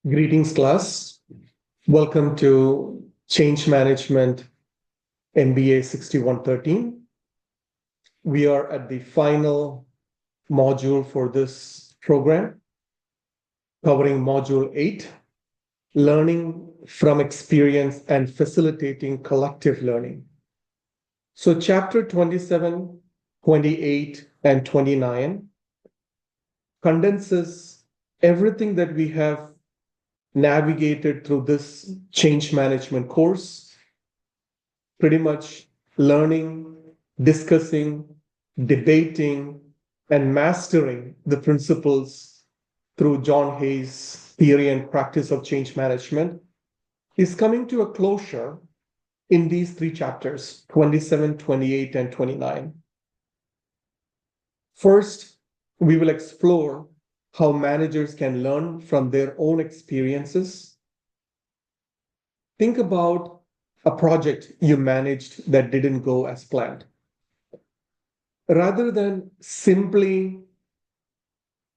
Greetings, class. Welcome to Change Management MBA 6113. We are at the final module for this program, covering Module 8, Learning from Experience and Facilitating Collective Learning. So Chapter 27, 28, and 29 condenses everything that we have navigated through this change management course, pretty much learning, discussing, debating, and mastering the principles through John Hayes' theory and practice of change management is coming to a closure in these three chapters, 27, 28, and 29. First, we will explore how managers can learn from their own experiences. Think about a project you managed that didn't go as planned. Rather than simply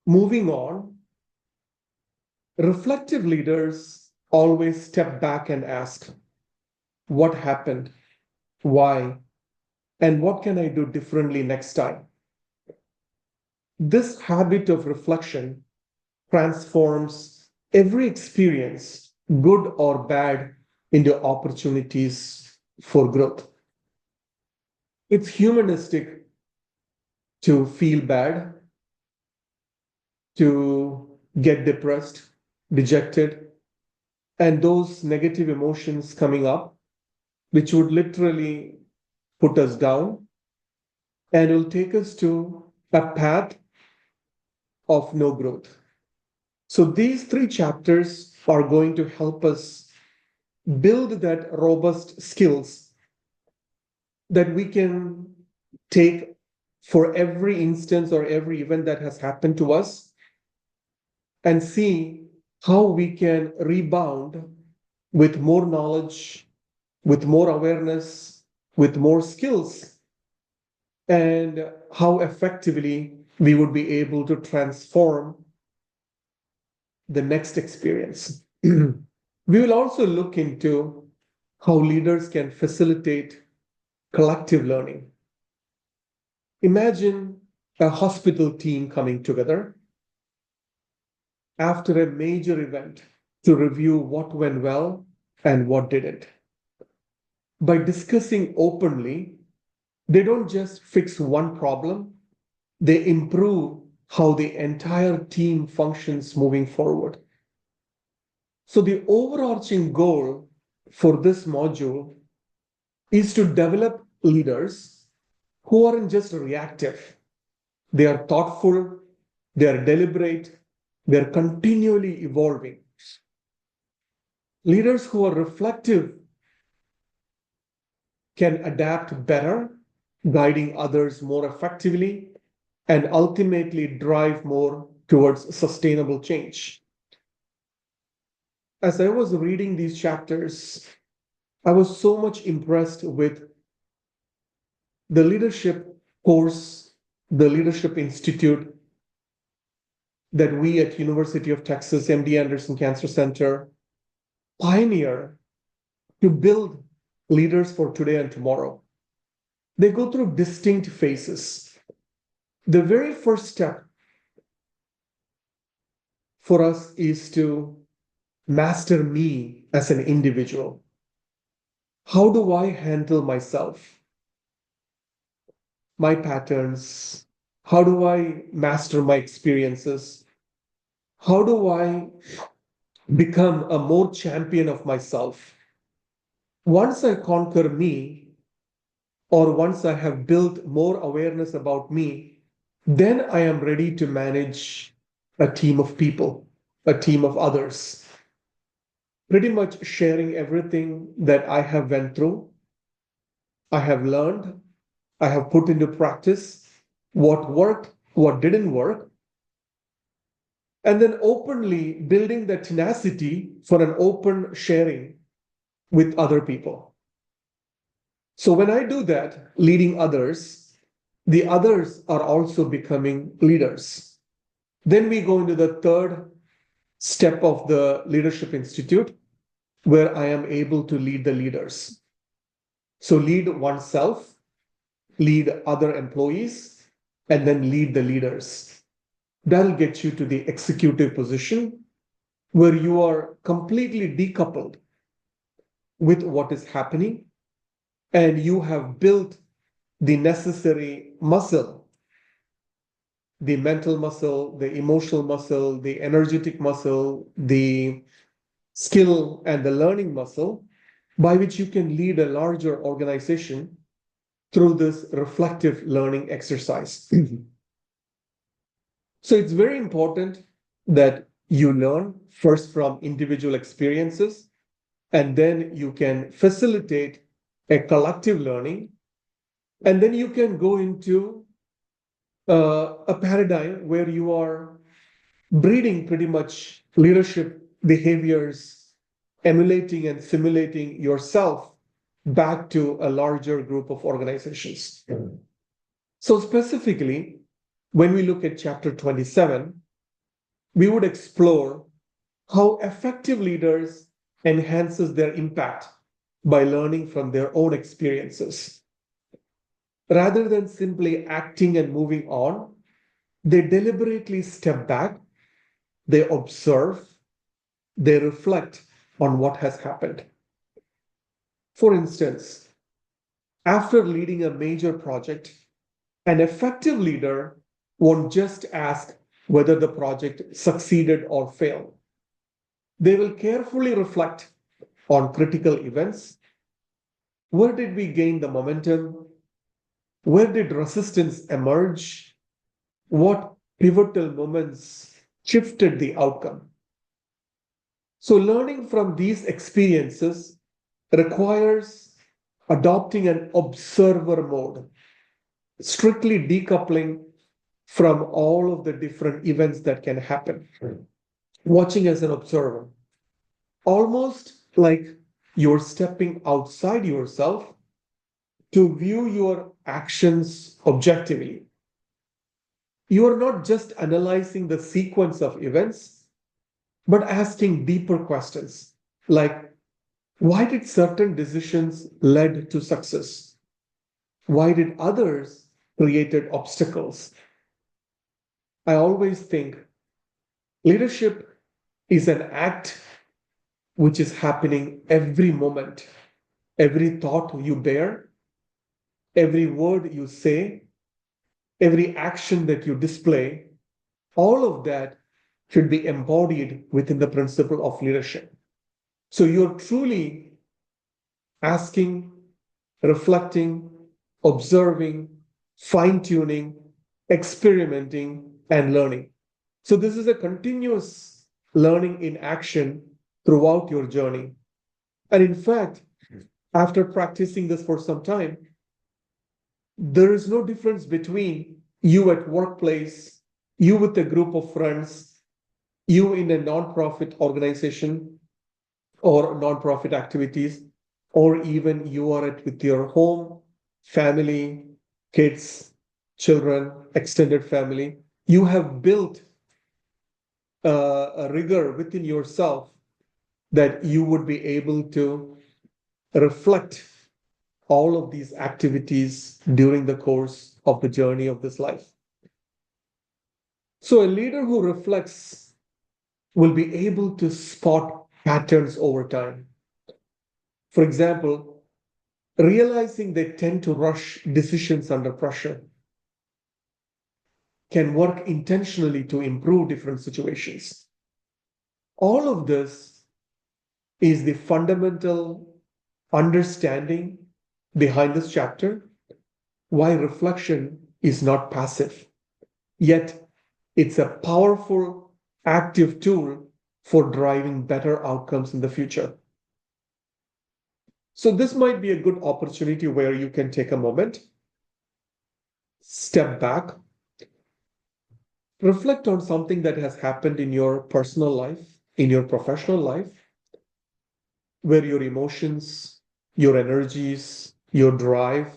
moving on, reflective leaders always step back and ask, what happened? Why? And what can I do differently next time? This habit of reflection transforms every experience, good or bad, into opportunities for growth. It's humanistic to feel bad, to get depressed, dejected, and those negative emotions coming up, which would literally put us down and will take us to a path of no growth. So these three chapters are going to help us build that robust skills that we can take for every instance or every event that has happened to us and see how we can rebound with more knowledge, with more awareness, with more skills, and how effectively we would be able to transform the next experience. We will also look into how leaders can facilitate collective learning. Imagine a hospital team coming together after a major event to review what went well and what didn't. By discussing openly, they don't just fix one problem, they improve how the entire team functions moving forward. So the overarching goal for this module is to develop leaders who aren't just reactive. They are thoughtful, they are deliberate, they are continually evolving. Leaders who are reflective can adapt better, guiding others more effectively, and ultimately drive more towards sustainable change. As I was reading these chapters, I was so much impressed with the leadership course, the Leadership Institute that we at University of Texas MD Anderson Cancer Center pioneer to build leaders for today and tomorrow. They go through distinct phases. The very first step for us is to master me as an individual. How do I handle myself? My patterns? How do I master my experiences? How do I become a more champion of myself? Once I conquer me, or once I have built more awareness about me, then I am ready to manage a team of people, a team of others. Pretty much sharing everything that I have went through, I have learned, I have put into practice, what worked, what didn't work, and then openly building the tenacity for an open sharing with other people. So when I do that, leading others, the others are also becoming leaders. Then we go into the third step of the Leadership Institute where I am able to lead the leaders. So lead oneself, lead other employees, and then lead the leaders. That'll get you to the executive position where you are completely decoupled with what is happening and you have built the necessary muscle, the mental muscle, the emotional muscle, the energetic muscle, the skill and the learning muscle by which you can lead a larger organization through this reflective learning exercise. So it's very important that you learn first from individual experiences, and then you can facilitate a collective learning, and then you can go into a paradigm where you are breeding pretty much leadership behaviors, emulating and simulating yourself back to a larger group of organizations. So specifically, when we look at chapter 27, we would explore how effective leaders enhances their impact by learning from their own experiences. Rather than simply acting and moving on, they deliberately step back, they observe, they reflect on what has happened. For instance, after leading a major project, an effective leader won't just ask whether the project succeeded or failed. They will carefully reflect on critical events. Where did we gain the momentum? Where did resistance emerge? What pivotal moments shifted the outcome? So, learning from these experiences requires adopting an observer mode, strictly decoupling from all of the different events that can happen, watching as an observer, almost like you're stepping outside yourself to view your actions objectively. You are not just analyzing the sequence of events, but asking deeper questions like, why did certain decisions lead to success? Why did others created obstacles? I always think leadership is an act which is happening every moment, every thought you bear, every word you say, every action that you display, all of that should be embodied within the principle of leadership. So you're truly asking, reflecting, observing, fine-tuning, experimenting, and learning. So this is a continuous learning in action throughout your journey. And in fact, after practicing this for some time, there is no difference between you at workplace, you with a group of friends, you in a nonprofit organization or nonprofit activities, or even you are at with your home, family, kids, children, extended family. You have built a rigor within yourself that you would be able to reflect all of these activities during the course of the journey of this life. So a leader who reflects will be able to spot patterns over time. For example, realizing they tend to rush decisions under pressure can work intentionally to improve different situations. All of this is the fundamental understanding behind this chapter, why reflection is not passive, yet it's a powerful, active tool for driving better outcomes in the future. So this might be a good opportunity where you can take a moment, step back, reflect on something that has happened in your personal life, in your professional life, where your emotions, your energies, your drive,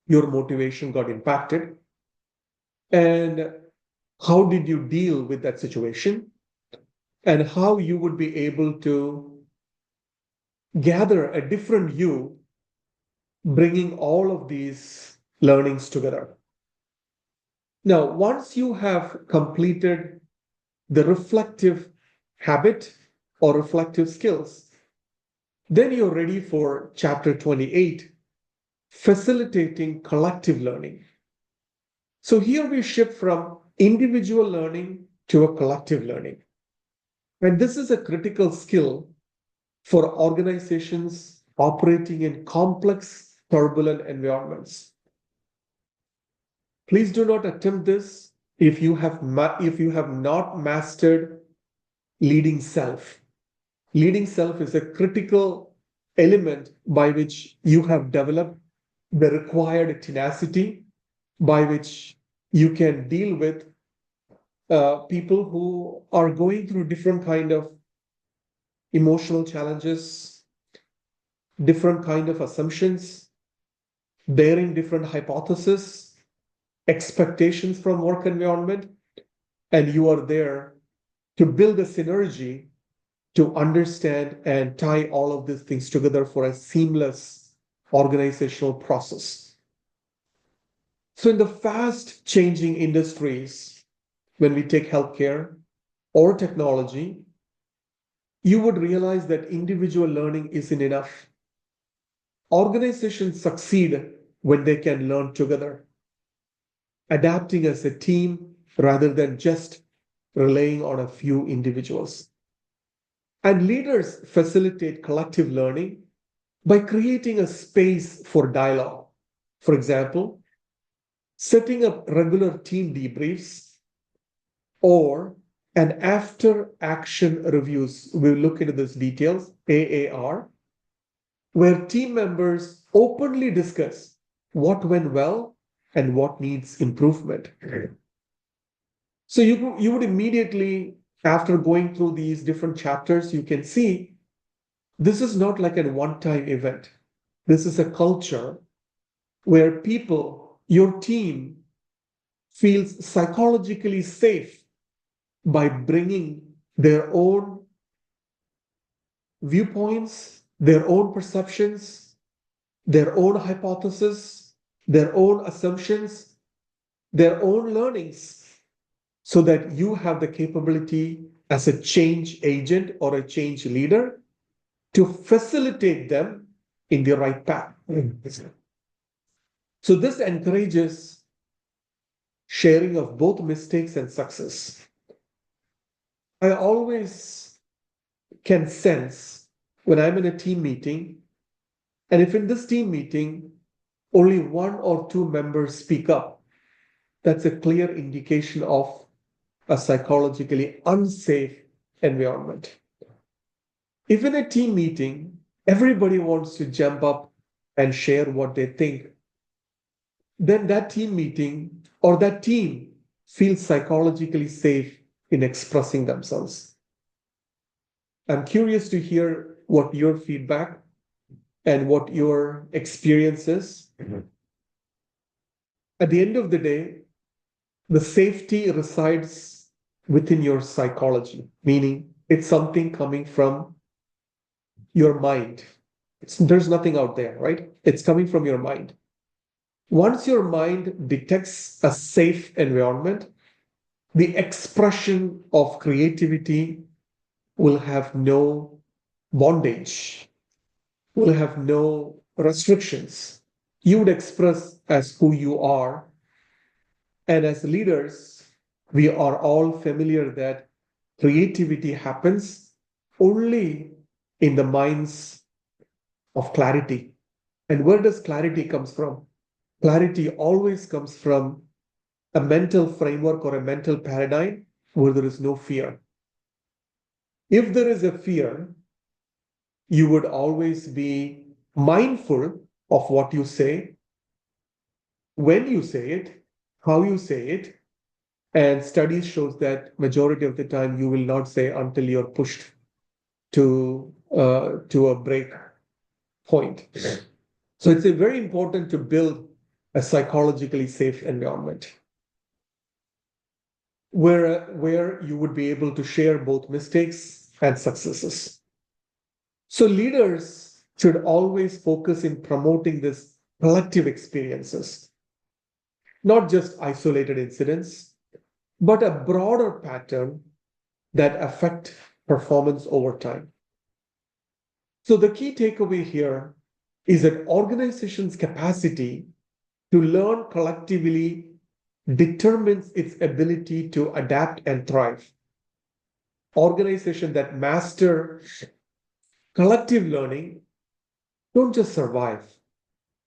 your motivation got impacted. And how did you deal with that situation? and how you would be able to gather a different you, bringing all of these learnings together. Now, once you have completed the reflective habit or reflective skills, then you're ready for chapter 28, facilitating collective learning. So here we shift from individual learning to a collective learning. And this is a critical skill for organizations operating in complex, turbulent environments. Please do not attempt this if you have not mastered leading self. Leading self is a critical element by which you have developed the required tenacity by which you can deal with people who are going through different kind of emotional challenges, different kind of assumptions, bearing different hypotheses, expectations from work environment, and you are there to build a synergy to understand and tie all of these things together for a seamless organizational process. So in the fast changing industries, when we take healthcare or technology, you would realize that individual learning isn't enough. Organizations succeed when they can learn together, adapting as a team rather than just relying on a few individuals. And leaders facilitate collective learning by creating a space for dialogue. For example, setting up regular team debriefs or an after action reviews. We'll look into these details, AAR, where team members openly discuss what went well and what needs improvement. So you would immediately, after going through these different chapters, you can see this is not like a one-time event. This is a culture where people, your team, feels psychologically safe by bringing their own viewpoints, their own perceptions, their own hypotheses, their own assumptions, their own learnings, so that you have the capability as a change agent or a change leader to facilitate them in the right path. So this encourages sharing of both mistakes and success. I always can sense when I'm in a team meeting, and if in this team meeting only one or two members speak up, that's a clear indication of a psychologically unsafe environment. If in a team meeting, everybody wants to jump up and share what they think, then that team meeting or that team feels psychologically safe in expressing themselves. I'm curious to hear what your feedback and what your experience is. At the end of the day, the safety resides within your psychology, meaning it's something coming from your mind. There's nothing out there, right? It's coming from your mind. Once your mind detects a safe environment, the expression of creativity will have no bondage, will have no restrictions. You would express as who you are. And as leaders, we are all familiar that creativity happens only in the minds of clarity. And where does clarity comes from? Clarity always comes from a mental framework or a mental paradigm where there is no fear. If there is a fear, you would always be mindful of what you say, when you say it, how you say it, and studies shows that majority of the time you will not say until you're pushed to a break point. So it's very important to build a psychologically safe environment. where you would be able to share both mistakes and successes. So leaders should always focus in promoting this collective experiences, not just isolated incidents, but a broader pattern that affect performance over time. So the key takeaway here is that organization's capacity to learn collectively determines its ability to adapt and thrive. Organizations that master collective learning don't just survive,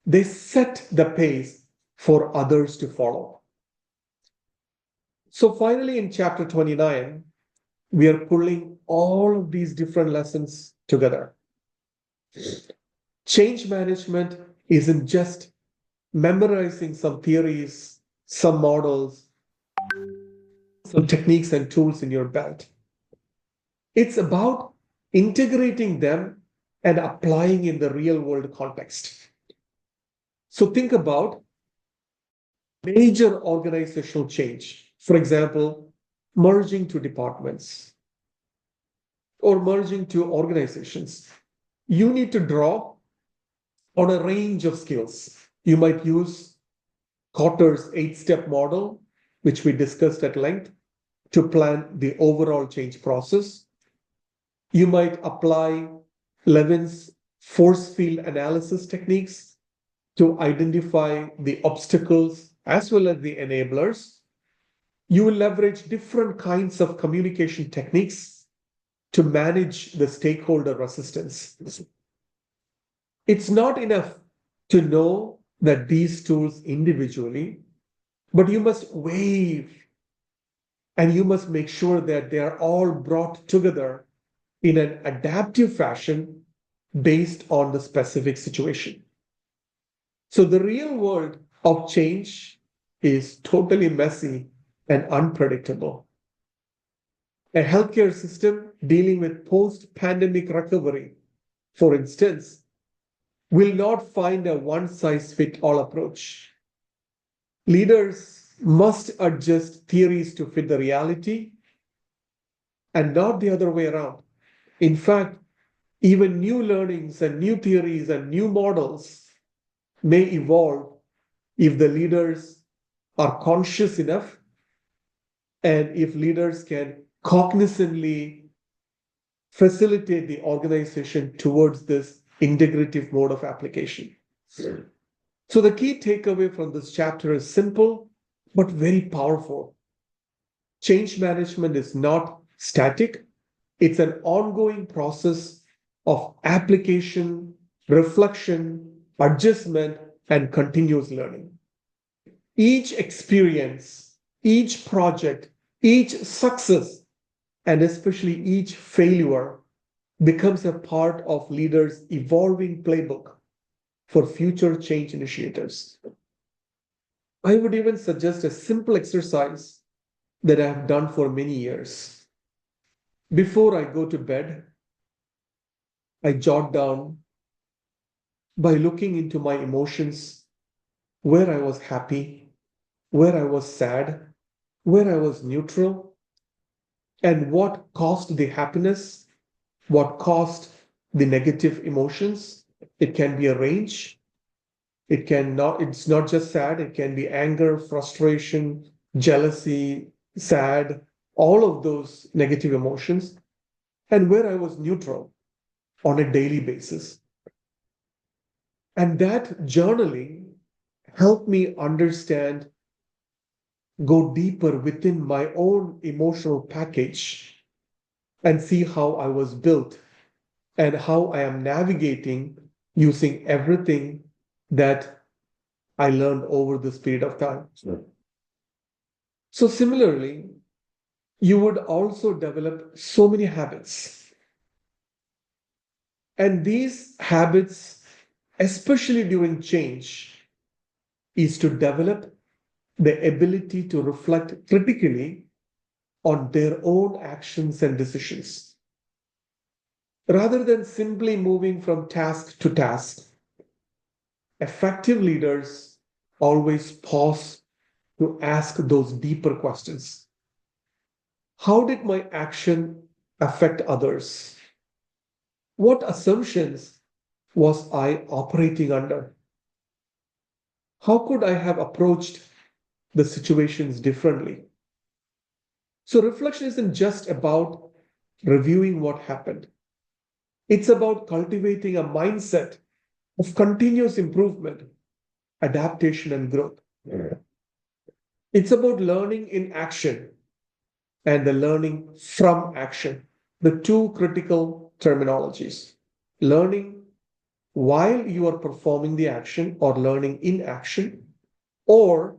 they set the pace for others to follow. So finally, in chapter 29, we are pulling all of these different lessons together. Change management isn't just memorizing some theories, some models, some techniques and tools in your belt. It's about integrating them and applying in the real world context. So think about major organizational change. For example, merging two departments or merging two organizations. You need to draw on a range of skills. You might use Kotter's 8-step model, which we discussed at length, to plan the overall change process. You might apply Levin's force field analysis techniques to identify the obstacles as well as the enablers. You will leverage different kinds of communication techniques to manage the stakeholder resistance. It's not enough to know that these tools individually, but you must weave and you must make sure that they are all brought together in an adaptive fashion based on the specific situation. So the real world of change is totally messy and unpredictable. A healthcare system dealing with post-pandemic recovery, for instance, will not find a one-size-fits-all approach. Leaders must adjust theories to fit the reality and not the other way around. In fact, even new learnings and new theories and new models may evolve if the leaders are conscious enough and if leaders can cognizantly facilitate the organization towards this integrative mode of application. So the key takeaway from this chapter is simple but very powerful. Change management is not static. It's an ongoing process of application, reflection, adjustment, and continuous learning. Each experience, each project, each success, and especially each failure becomes a part of leaders' evolving playbook for future change initiatives. I would even suggest a simple exercise that I have done for many years. Before I go to bed, I jot down by looking into my emotions, where I was happy, where I was sad, where I was neutral, and what caused the happiness, what caused the negative emotions. It can be a range. It's not just sad, it can be anger, frustration, jealousy, sad, all of those negative emotions, and where I was neutral on a daily basis. And that journaling helped me understand, go deeper within my own emotional package and see how I was built and how I am navigating using everything that I learned over this period of time. Sure. So similarly, you would also develop so many habits. And these habits, especially during change, is to develop the ability to reflect critically on their own actions and decisions. Rather than simply moving from task to task, effective leaders always pause to ask those deeper questions. How did my action affect others? What assumptions was I operating under? How could I have approached the situations differently? So reflection isn't just about reviewing what happened. It's about cultivating a mindset of continuous improvement, adaptation, and growth. It's about learning in action and the learning from action, the two critical terminologies. Learning while you are performing the action or learning in action, or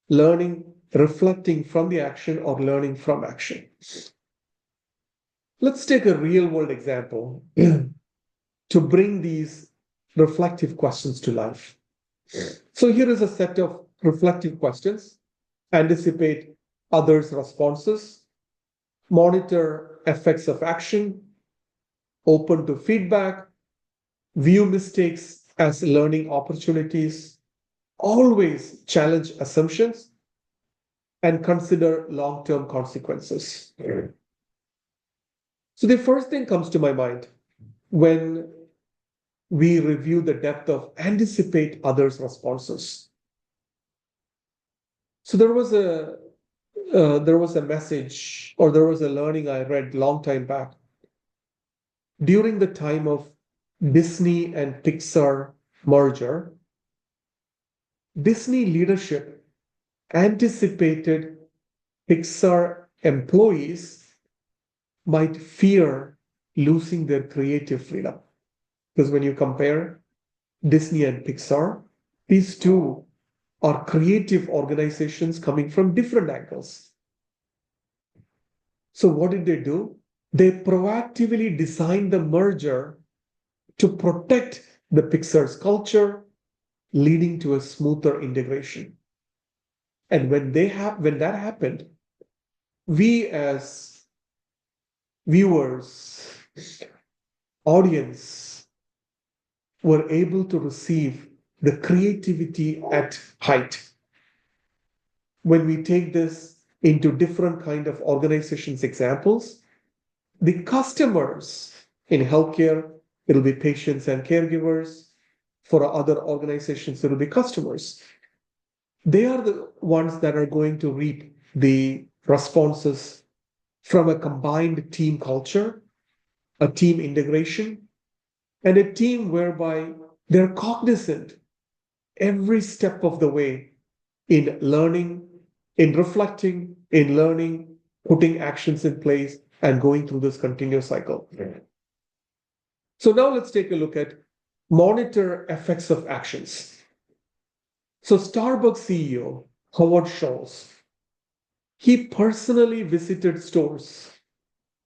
learning reflecting from the action or learning from action. Let's take a real world example to bring these reflective questions to life. So here is a set of reflective questions. Anticipate others' responses, monitor effects of action, open to feedback, view mistakes as learning opportunities, always challenge assumptions, and consider long-term consequences. So the first thing comes to my mind when we review the depth of anticipate others' responses. So there was a message, or there was a learning I read long time back during the time of Disney and Pixar merger. Disney leadership anticipated Pixar employees might fear losing their creative freedom. Because when you compare Disney and Pixar, these two are creative organizations coming from different angles. So what did they do? They proactively designed the merger to protect the Pixar's culture, leading to a smoother integration. And when that happened, we as viewers, audience, were able to receive the creativity at height. When we take this into different kind of organizations examples, the customers in healthcare, it'll be patients and caregivers. For other organizations, it'll be customers. They are the ones that are going to reap the responses from a combined team culture, a team integration, and a team whereby they're cognizant every step of the way in learning, in reflecting, in learning, putting actions in place, and going through this continuous cycle. So now let's take a look at monitor effects of actions. So Starbucks CEO, Howard Schultz, he personally visited stores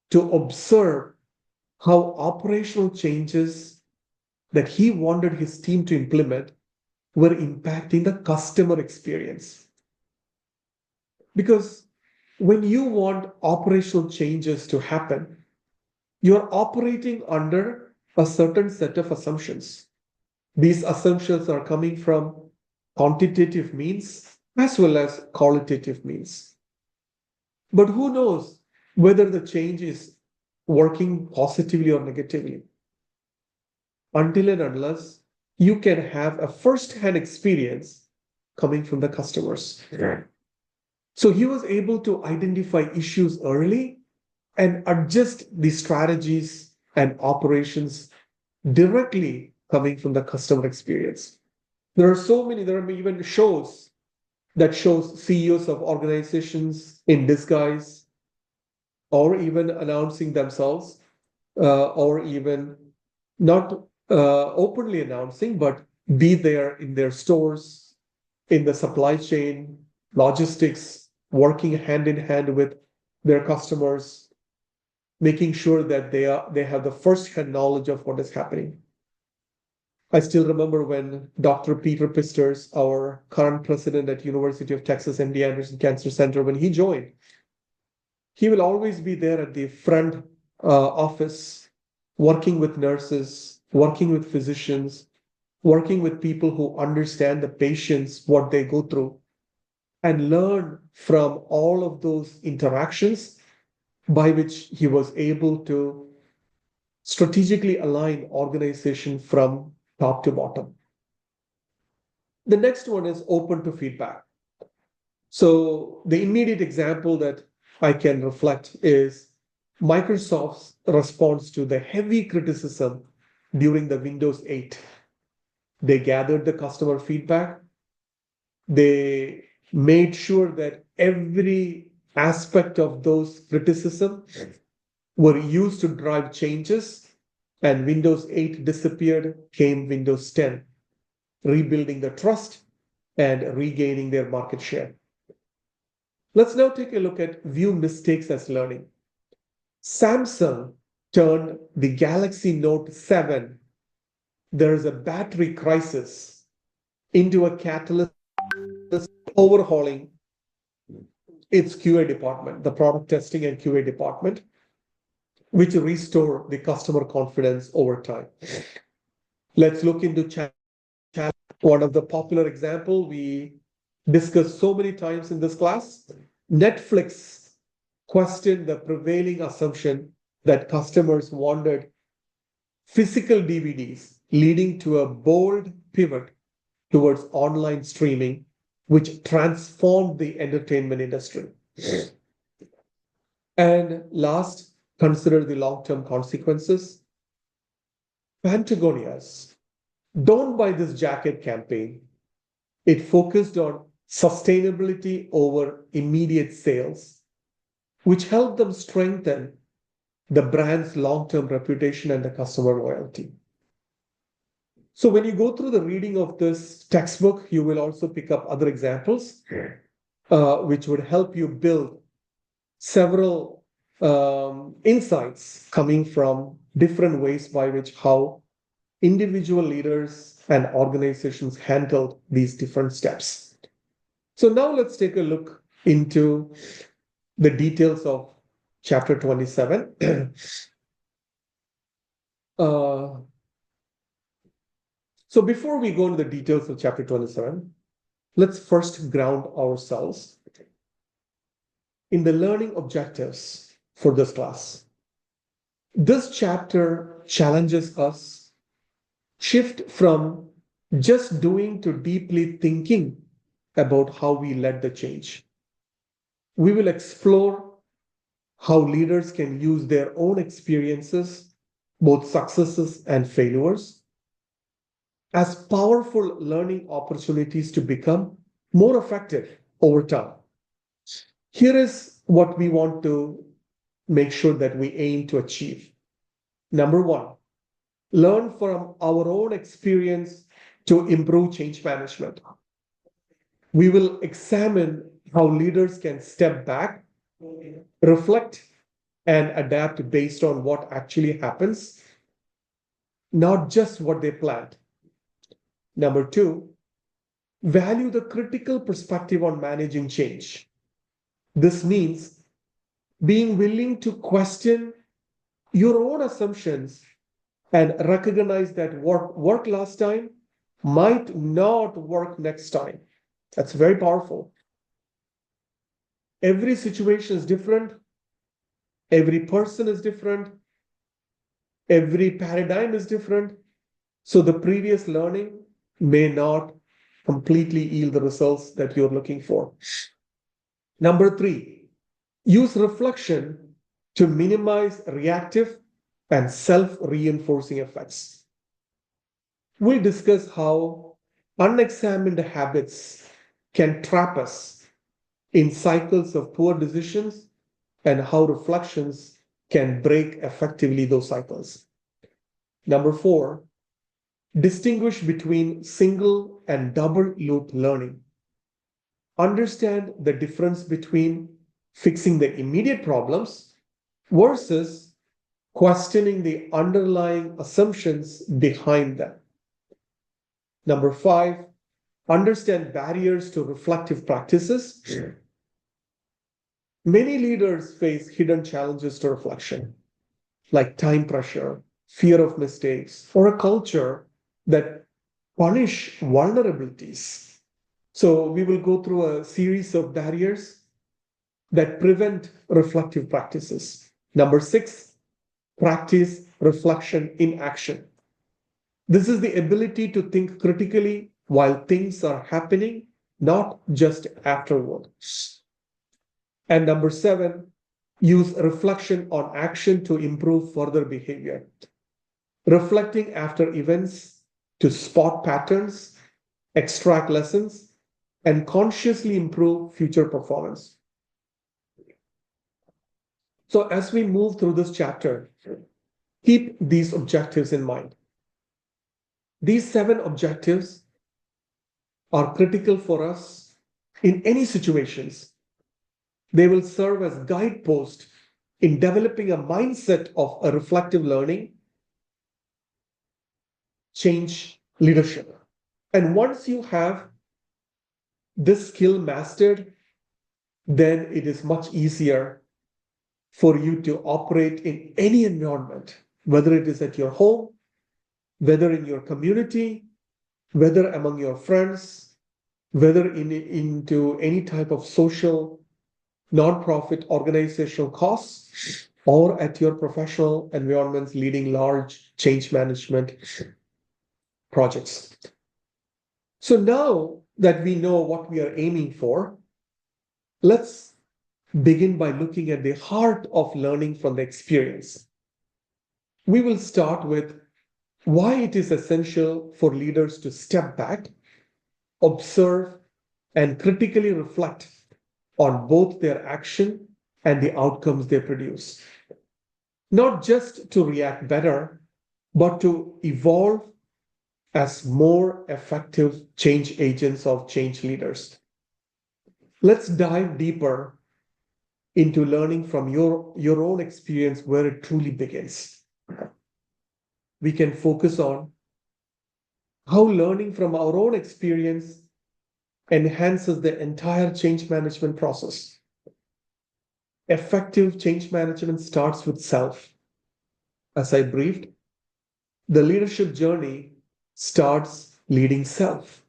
to observe how operational changes that he wanted his team to implement were impacting the customer experience. Because when you want operational changes to happen, you're operating under a certain set of assumptions. These assumptions are coming from quantitative means as well as qualitative means. But who knows whether the change is working positively or negatively? Until and unless you can have a first-hand experience coming from the customers. So he was able to identify issues early and adjust the strategies and operations directly coming from the customer experience. There are even shows that shows CEOs of organizations in disguise, or even announcing themselves, or even not openly announcing, but be there in their stores, in the supply chain, logistics, working hand in hand with their customers, making sure that they have the first-hand knowledge of what is happening. I still remember when Dr. Peter Pisters, our current president at University of Texas MD Anderson Cancer Center, when he joined, he will always be there at the front office, working with nurses, working with physicians, working with people who understand the patients, what they go through, and learn from all of those interactions by which he was able to strategically align organization from top to bottom. The next one is open to feedback. So the immediate example that I can reflect is Microsoft's response to the heavy criticism during the Windows 8. They gathered the customer feedback. They made sure that every aspect of those criticism were used to drive changes, and Windows 8 disappeared, came Windows 10, rebuilding the trust and regaining their market share. Let's now take a look at view mistakes as learning. Samsung turned the Galaxy Note 7, there is a battery crisis, into a catalyst overhauling its QA department, the product testing and QA department, which restore the customer confidence over time. Let's look into chat. One of the popular example we discussed so many times in this class. Netflix questioned the prevailing assumption that customers wanted physical DVDs, leading to a bold pivot towards online streaming, which transformed the entertainment industry. And last, consider the long-term consequences. Pantagonia's "Don't Buy This Jacket" campaign, it focused on sustainability over immediate sales, which helped them strengthen the brand's long-term reputation and the customer loyalty. So when you go through the reading of this textbook, you will also pick up other examples, which would help you build several insights coming from different ways by which how individual leaders and organizations handled these different steps. So now let's take a look into the details of chapter 27. So before we go into the details of chapter 27, let's first ground ourselves in the learning objectives for this class. This chapter challenges us shift from just doing to deeply thinking about how we led the change. We will explore how leaders can use their own experiences, both successes and failures, as powerful learning opportunities to become more effective over time. Here is what we want to make sure that we aim to achieve. Number one, learn from our own experience to improve change management. We will examine how leaders can step back, reflect, and adapt based on what actually happens, not just what they planned. Number two, value the critical perspective on managing change. This means being willing to question your own assumptions and recognize that what worked last time might not work next time. That's very powerful. Every situation is different. Every person is different. Every paradigm is different. So the previous learning may not completely yield the results that you're looking for. Number three, use reflection to minimize reactive and self-reinforcing effects. We'll discuss how unexamined habits can trap us in cycles of poor decisions and how reflections can break effectively those cycles. Number four, distinguish between single and double loop learning. Understand the difference between fixing the immediate problems versus questioning the underlying assumptions behind them. Number five, understand barriers to reflective practices. Many leaders face hidden challenges to reflection, like time pressure, fear of mistakes, or a culture that punish vulnerabilities. So we will go through a series of barriers that prevent reflective practices. Number 6, practice reflection in action. This is the ability to think critically while things are happening, not just afterward. And number 7, use reflection on action to improve further behavior. Reflecting after events to spot patterns, extract lessons, and consciously improve future performance. So as we move through this chapter, keep these objectives in mind. These 7 objectives are critical for us in any situations. They will serve as guideposts in developing a mindset of a reflective learning, change leadership. And once you have this skill mastered, then it is much easier for you to operate in any environment, whether it is at your home, whether in your community, whether among your friends, whether into any type of social, non-profit organizational cause, or at your professional environments leading large change management projects. So now that we know what we are aiming for, let's begin by looking at the heart of learning from the experience. We will start with why it is essential for leaders to step back, observe, and critically reflect on both their action and the outcomes they produce. Not just to react better, but to evolve as more effective change agents or change leaders. Let's dive deeper into learning from your own experience where it truly begins. We can focus on how learning from our own experience enhances the entire change management process. Effective change management starts with self. As I briefed, the leadership journey starts leading self.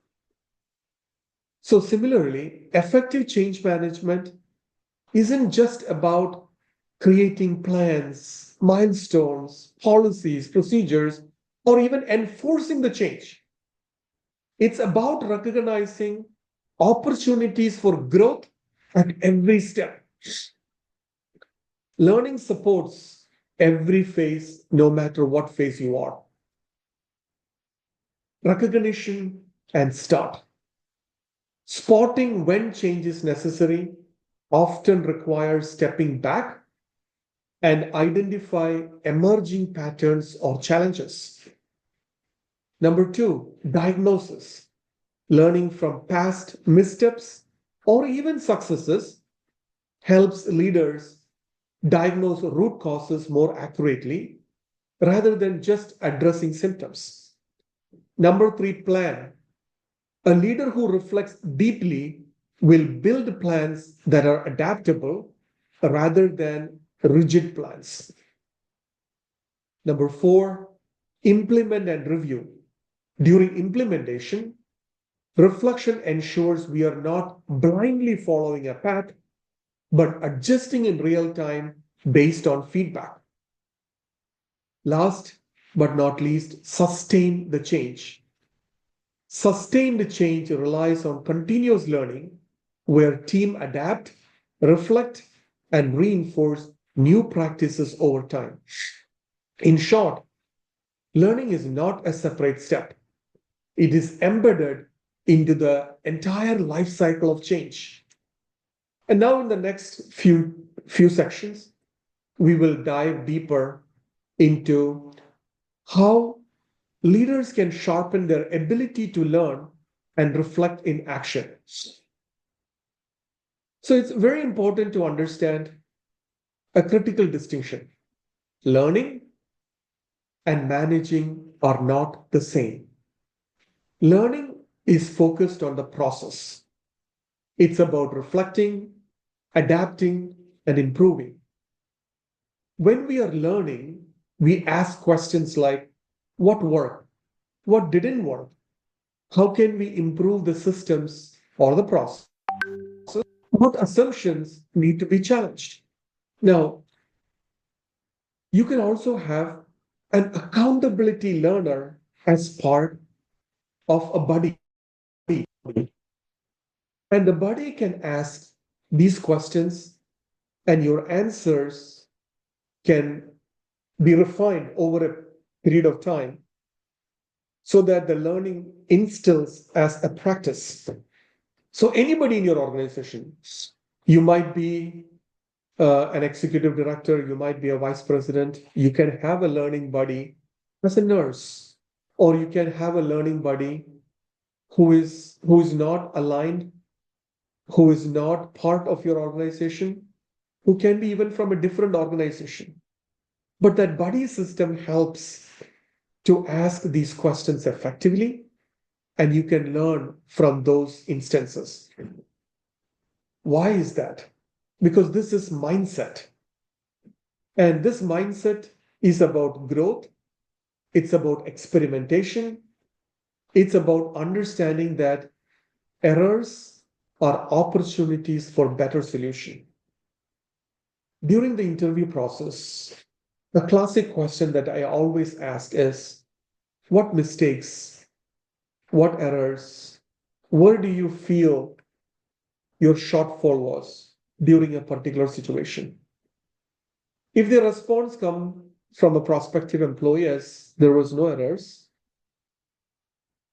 So similarly, effective change management isn't just about creating plans, milestones, policies, procedures, or even enforcing the change. It's about recognizing opportunities for growth at every step. Learning supports every phase, no matter what phase you are. Recognition and start. Spotting when change is necessary often requires stepping back and identify emerging patterns or challenges. Number 2, diagnosis. Learning from past missteps or even successes helps leaders diagnose root causes more accurately rather than just addressing symptoms. Number 3, plan. A leader who reflects deeply will build plans that are adaptable rather than rigid plans. Number 4, implement and review. During implementation, reflection ensures we are not blindly following a path, but adjusting in real time based on feedback. Last but not least, sustain the change. Sustained change relies on continuous learning where teams adapt, reflect, and reinforce new practices over time. In short, learning is not a separate step. It is embedded into the entire life cycle of change. And now in the next few sections, we will dive deeper into how leaders can sharpen their ability to learn and reflect in action. So it's very important to understand a critical distinction. Learning and managing are not the same. Learning is focused on the process. It's about reflecting, adapting, and improving. When we are learning, we ask questions like, what worked? What didn't work? How can we improve the systems or the process? But assumptions need to be challenged. Now, you can also have an accountability learner as part of a buddy. And the buddy can ask these questions, and your answers can be refined over a period of time so that the learning instills as a practice. So, anybody in your organization, you might be an executive director, you might be a vice president, you can have a learning buddy as a nurse, or you can have a learning buddy who is not aligned, who is not part of your organization, who can be even from a different organization. But that buddy system helps to ask these questions effectively, and you can learn from those instances. Why is that? Because this is mindset. And this mindset is about growth, it's about experimentation, it's about understanding that errors are opportunities for better solution. During the interview process, the classic question that I always ask is, what mistakes, what errors, where do you feel your shortfall was during a particular situation? If the response comes from a prospective employee as there was no errors,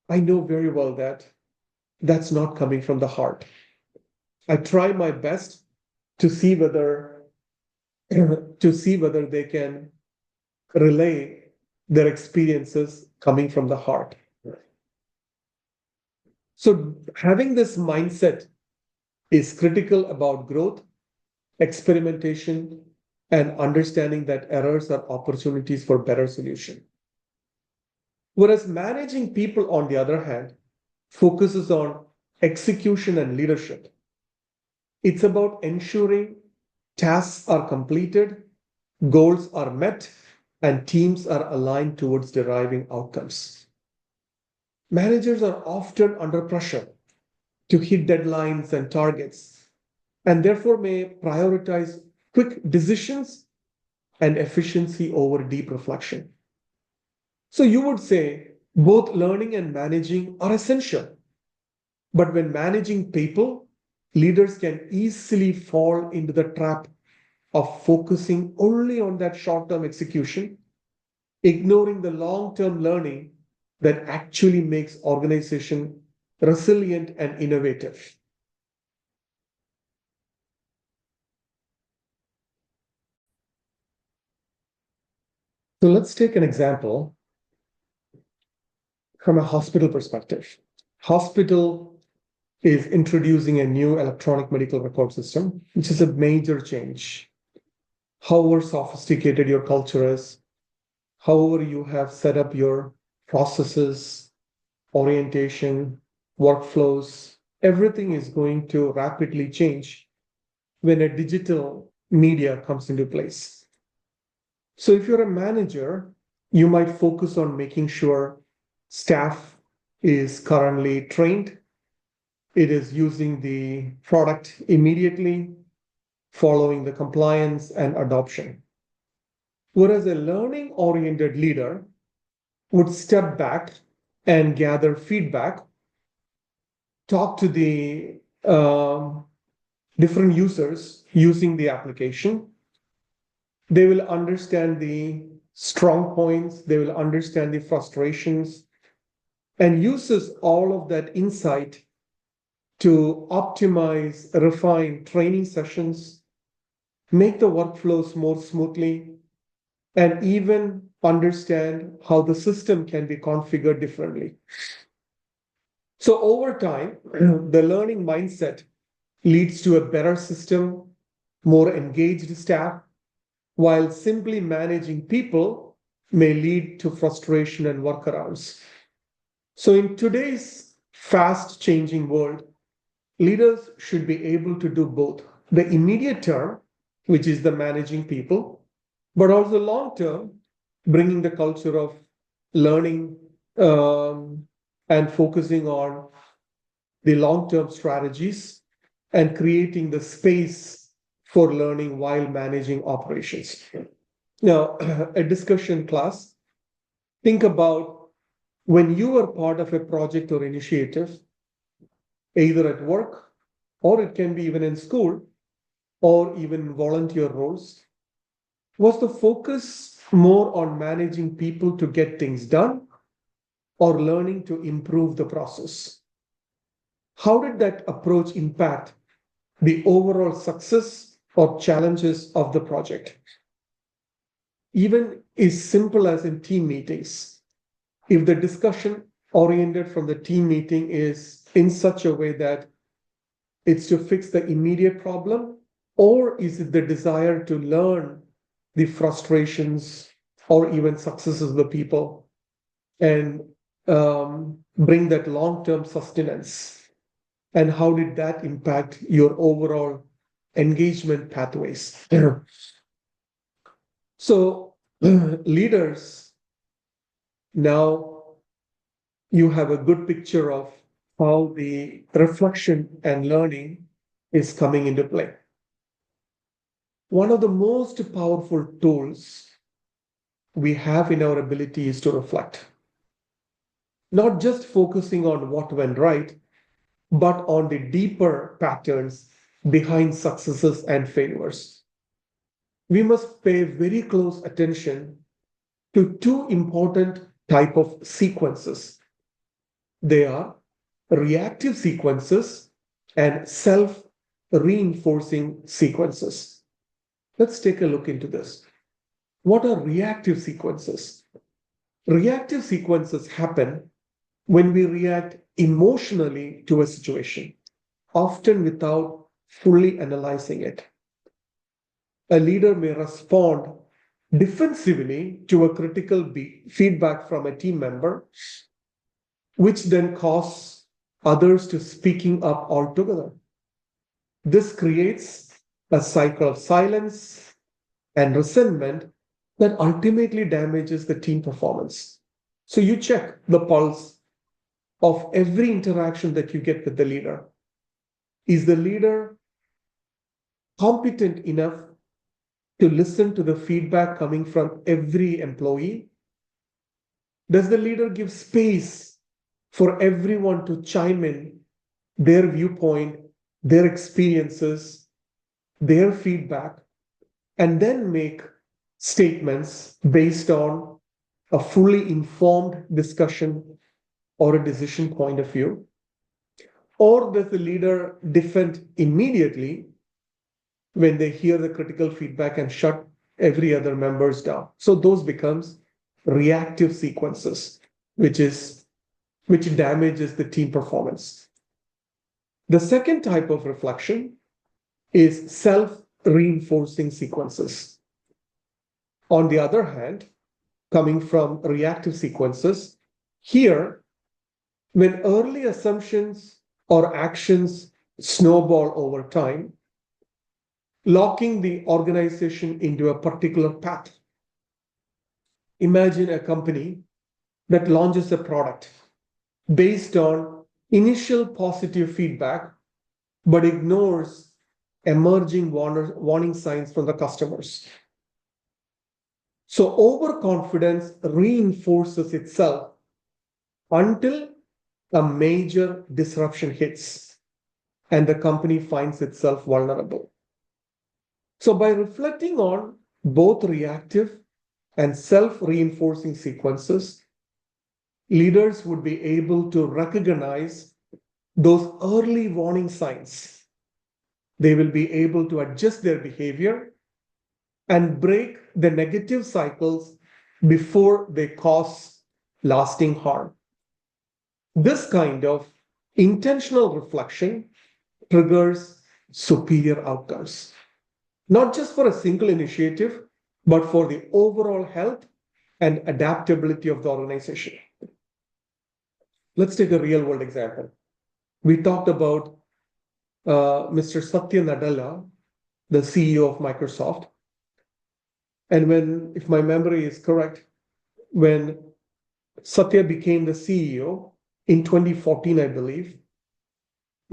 I know very well that that's not coming from the heart. I try my best to see whether they can relay their experiences coming from the heart. So having this mindset is critical about growth, experimentation, and understanding that errors are opportunities for better solution. Whereas managing people, on the other hand, focuses on execution and leadership. It's about ensuring tasks are completed, goals are met, and teams are aligned towards deriving outcomes. Managers are often under pressure to hit deadlines and targets, and therefore may prioritize quick decisions and efficiency over deep reflection. So you would say both learning and managing are essential. But when managing people, leaders can easily fall into the trap of focusing only on that short-term execution, ignoring the long-term learning that actually makes organization resilient and innovative. So let's take an example from a hospital perspective. Hospital is introducing a new electronic medical record system, which is a major change. However sophisticated your culture is, however you have set up your processes, orientation, workflows, everything is going to rapidly change when a digital media comes into place. So if you're a manager, you might focus on making sure staff is currently trained, it is using the product immediately, following the compliance and adoption. Whereas a learning-oriented leader would step back and gather feedback, talk to the different users using the application. They will understand the strong points, they will understand the frustrations, and uses all of that insight to optimize, refine training sessions, make the workflows more smoothly, and even understand how the system can be configured differently. So over time, the learning mindset leads to a better system, more engaged staff, while simply managing people may lead to frustration and workarounds. So in today's fast changing world, leaders should be able to do both the immediate term, which is the managing people, but also long term, bringing the culture of learning and focusing on the long term strategies and creating the space for learning while managing operations. Now, a discussion class, think about when you are part of a project or initiative, either at work, or it can be even in school, or even volunteer roles. Was the focus more on managing people to get things done or learning to improve the process? How did that approach impact the overall success or challenges of the project? Even as simple as in team meetings, if the discussion oriented from the team meeting is in such a way that it's to fix the immediate problem, or is it the desire to learn the frustrations or even successes of the people and bring that long-term sustenance? And how did that impact your overall engagement pathways? So, leaders, now you have a good picture of how the reflection and learning is coming into play. One of the most powerful tools we have in our ability is to reflect. Not just focusing on what went right, but on the deeper patterns behind successes and failures. We must pay very close attention to two important type of sequences. They are reactive sequences and self-reinforcing sequences. Let's take a look into this. What are reactive sequences? Reactive sequences happen when we react emotionally to a situation, often without fully analyzing it. A leader may respond defensively to a critical feedback from a team member, which then causes others to speaking up altogether. This creates a cycle of silence and resentment that ultimately damages the team performance. So you check the pulse of every interaction that you get with the leader. Is the leader competent enough to listen to the feedback coming from every employee? Does the leader give space for everyone to chime in their viewpoint, their experiences, their feedback, and then make statements based on a fully informed discussion or a decision point of view? Or does the leader defend immediately when they hear the critical feedback and shut every other members down? So those becomes reactive sequences, which damages the team performance. The second type of reflection is self-reinforcing sequences. On the other hand, coming from reactive sequences, here, when early assumptions or actions snowball over time, locking the organization into a particular path. Imagine a company that launches a product based on initial positive feedback, but ignores emerging warning signs from the customers. So overconfidence reinforces itself until a major disruption hits and the company finds itself vulnerable. So by reflecting on both reactive and self-reinforcing sequences, leaders would be able to recognize those early warning signs. They will be able to adjust their behavior and break the negative cycles before they cause lasting harm. This kind of intentional reflection triggers superior outcomes, not just for a single initiative, but for the overall health and adaptability of the organization. Let's take a real world example. We talked about Mr. Satya Nadella, the CEO of Microsoft. And when, if my memory is correct, when Satya became the CEO in 2014, I believe,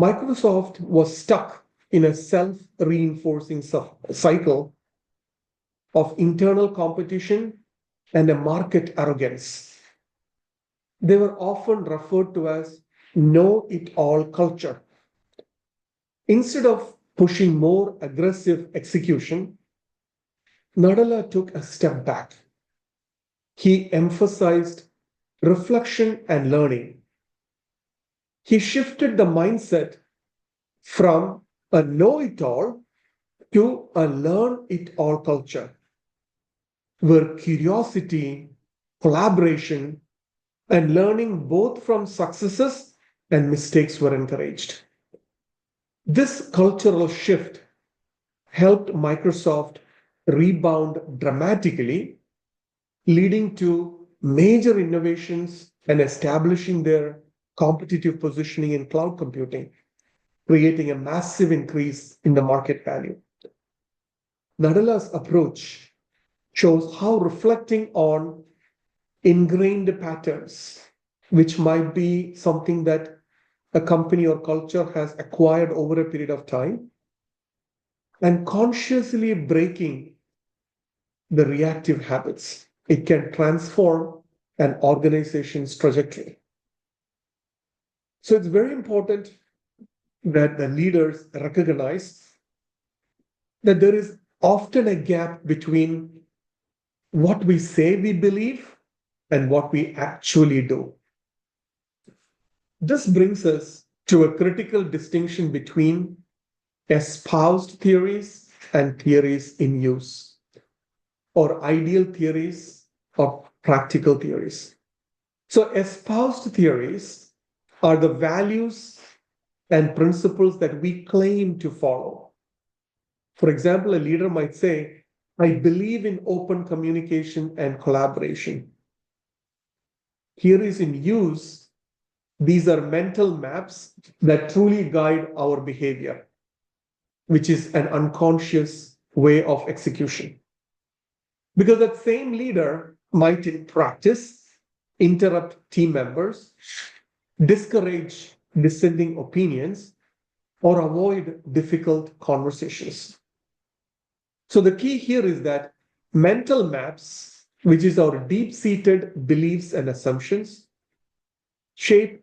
Microsoft was stuck in a self-reinforcing cycle of internal competition and a market arrogance. They were often referred to as know-it-all culture. Instead of pushing more aggressive execution, Nadella took a step back. He emphasized reflection and learning. He shifted the mindset from a know-it-all to a learn-it-all culture, where curiosity, collaboration, and learning both from successes and mistakes were encouraged. This cultural shift helped Microsoft rebound dramatically, leading to major innovations and establishing their competitive positioning in cloud computing, creating a massive increase in the market value. Nadella's approach shows how reflecting on ingrained patterns, which might be something that a company or culture has acquired over a period of time, and consciously breaking the reactive habits, it can transform an organization's trajectory. So it's very important that the leaders recognize that there is often a gap between what we say we believe and what we actually do. This brings us to a critical distinction between espoused theories and theories in use, or ideal theories or practical theories. So espoused theories are the values and principles that we claim to follow. For example, a leader might say, I believe in open communication and collaboration. Theories in use, these are mental maps that truly guide our behavior, which is an unconscious way of execution. Because that same leader might in practice interrupt team members, discourage dissenting opinions, or avoid difficult conversations. So the key here is that mental maps, which is our deep-seated beliefs and assumptions, shape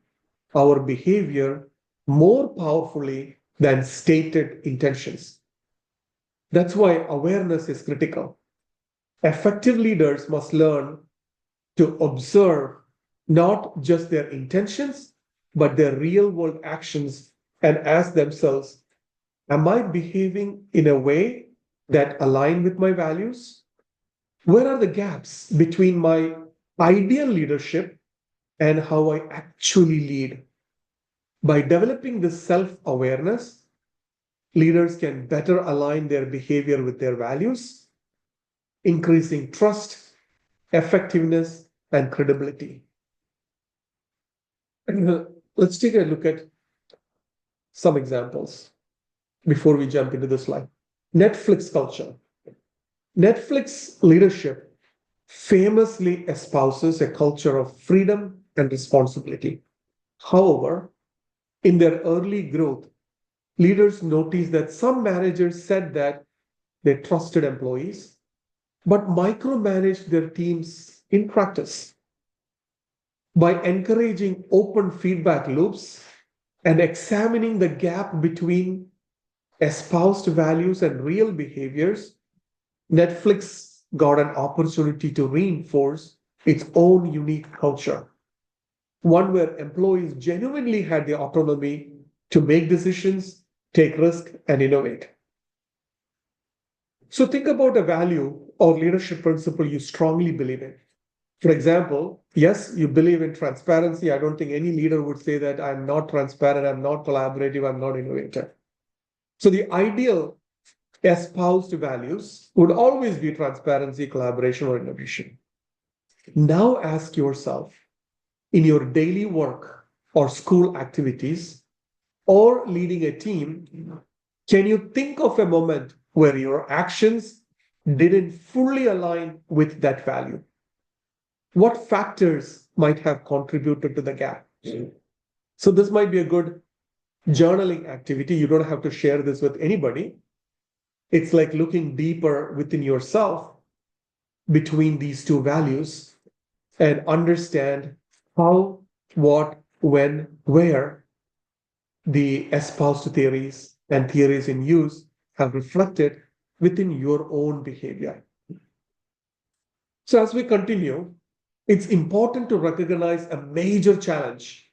our behavior more powerfully than stated intentions. That's why awareness is critical. Effective leaders must learn to observe not just their intentions, but their real-world actions and ask themselves, am I behaving in a way that align with my values? Where are the gaps between my ideal leadership and how I actually lead? By developing this self-awareness, leaders can better align their behavior with their values, increasing trust, effectiveness, and credibility. Let's take a look at some examples before we jump into the slide. Netflix culture. Netflix leadership famously espouses a culture of freedom and responsibility. However, in their early growth, leaders noticed that some managers said that they trusted employees, but micromanaged their teams in practice. By encouraging open feedback loops and examining the gap between espoused values and real behaviors, Netflix got an opportunity to reinforce its own unique culture, one where employees genuinely had the autonomy to make decisions, take risks, and innovate. So think about a value or leadership principle you strongly believe in. For example, yes, you believe in transparency. I don't think any leader would say that I'm not transparent, I'm not collaborative, I'm not innovative. So the ideal espoused values would always be transparency, collaboration, or innovation. Now ask yourself, in your daily work or school activities or leading a team, can you think of a moment where your actions didn't fully align with that value? What factors might have contributed to the gap? So this might be a good journaling activity. You don't have to share this with anybody. It's like looking deeper within yourself between these two values and understand how, what, when, where the espoused theories and theories in use have reflected within your own behavior. So, as we continue, it's important to recognize a major challenge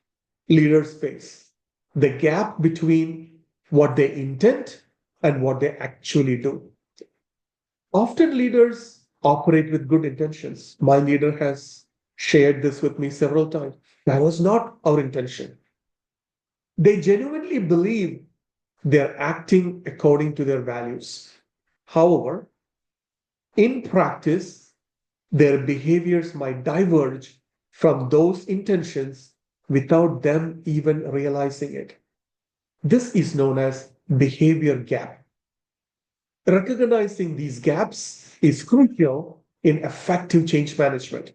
leaders face: the gap between what they intend and what they actually do. Often leaders operate with good intentions. My leader has shared this with me several times. That was not our intention. They genuinely believe they're acting according to their values. However, in practice, their behaviors might diverge from those intentions without them even realizing it. This is known as behavior gap. Recognizing these gaps is crucial in effective change management.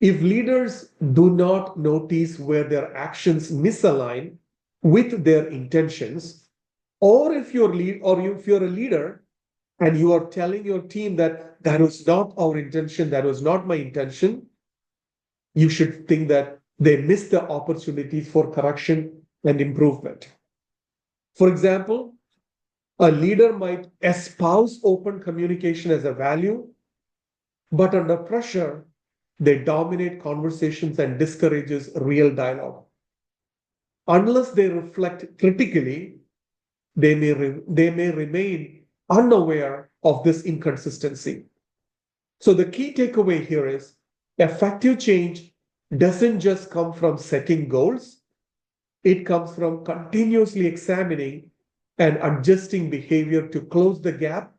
If leaders do not notice where their actions misalign with their intentions, or if you're a leader and you are telling your team that that was not our intention, that was not my intention, you should think that they missed the opportunities for correction and improvement. For example, a leader might espouse open communication as a value, but under pressure, they dominate conversations and discourages real dialogue. Unless they reflect critically, they may remain unaware of this inconsistency. So the key takeaway here is effective change doesn't just come from setting goals, it comes from continuously examining and adjusting behavior to close the gap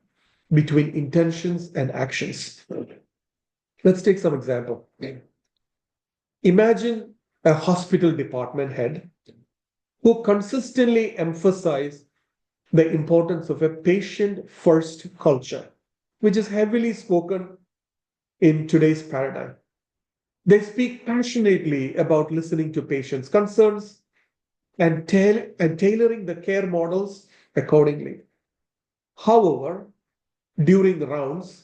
between intentions and actions. Let's take some example. Imagine a hospital department head who consistently emphasize the importance of a patient-first culture, which is heavily spoken in today's paradigm. They speak passionately about listening to patients' concerns and tailoring the care models accordingly. However, during the rounds,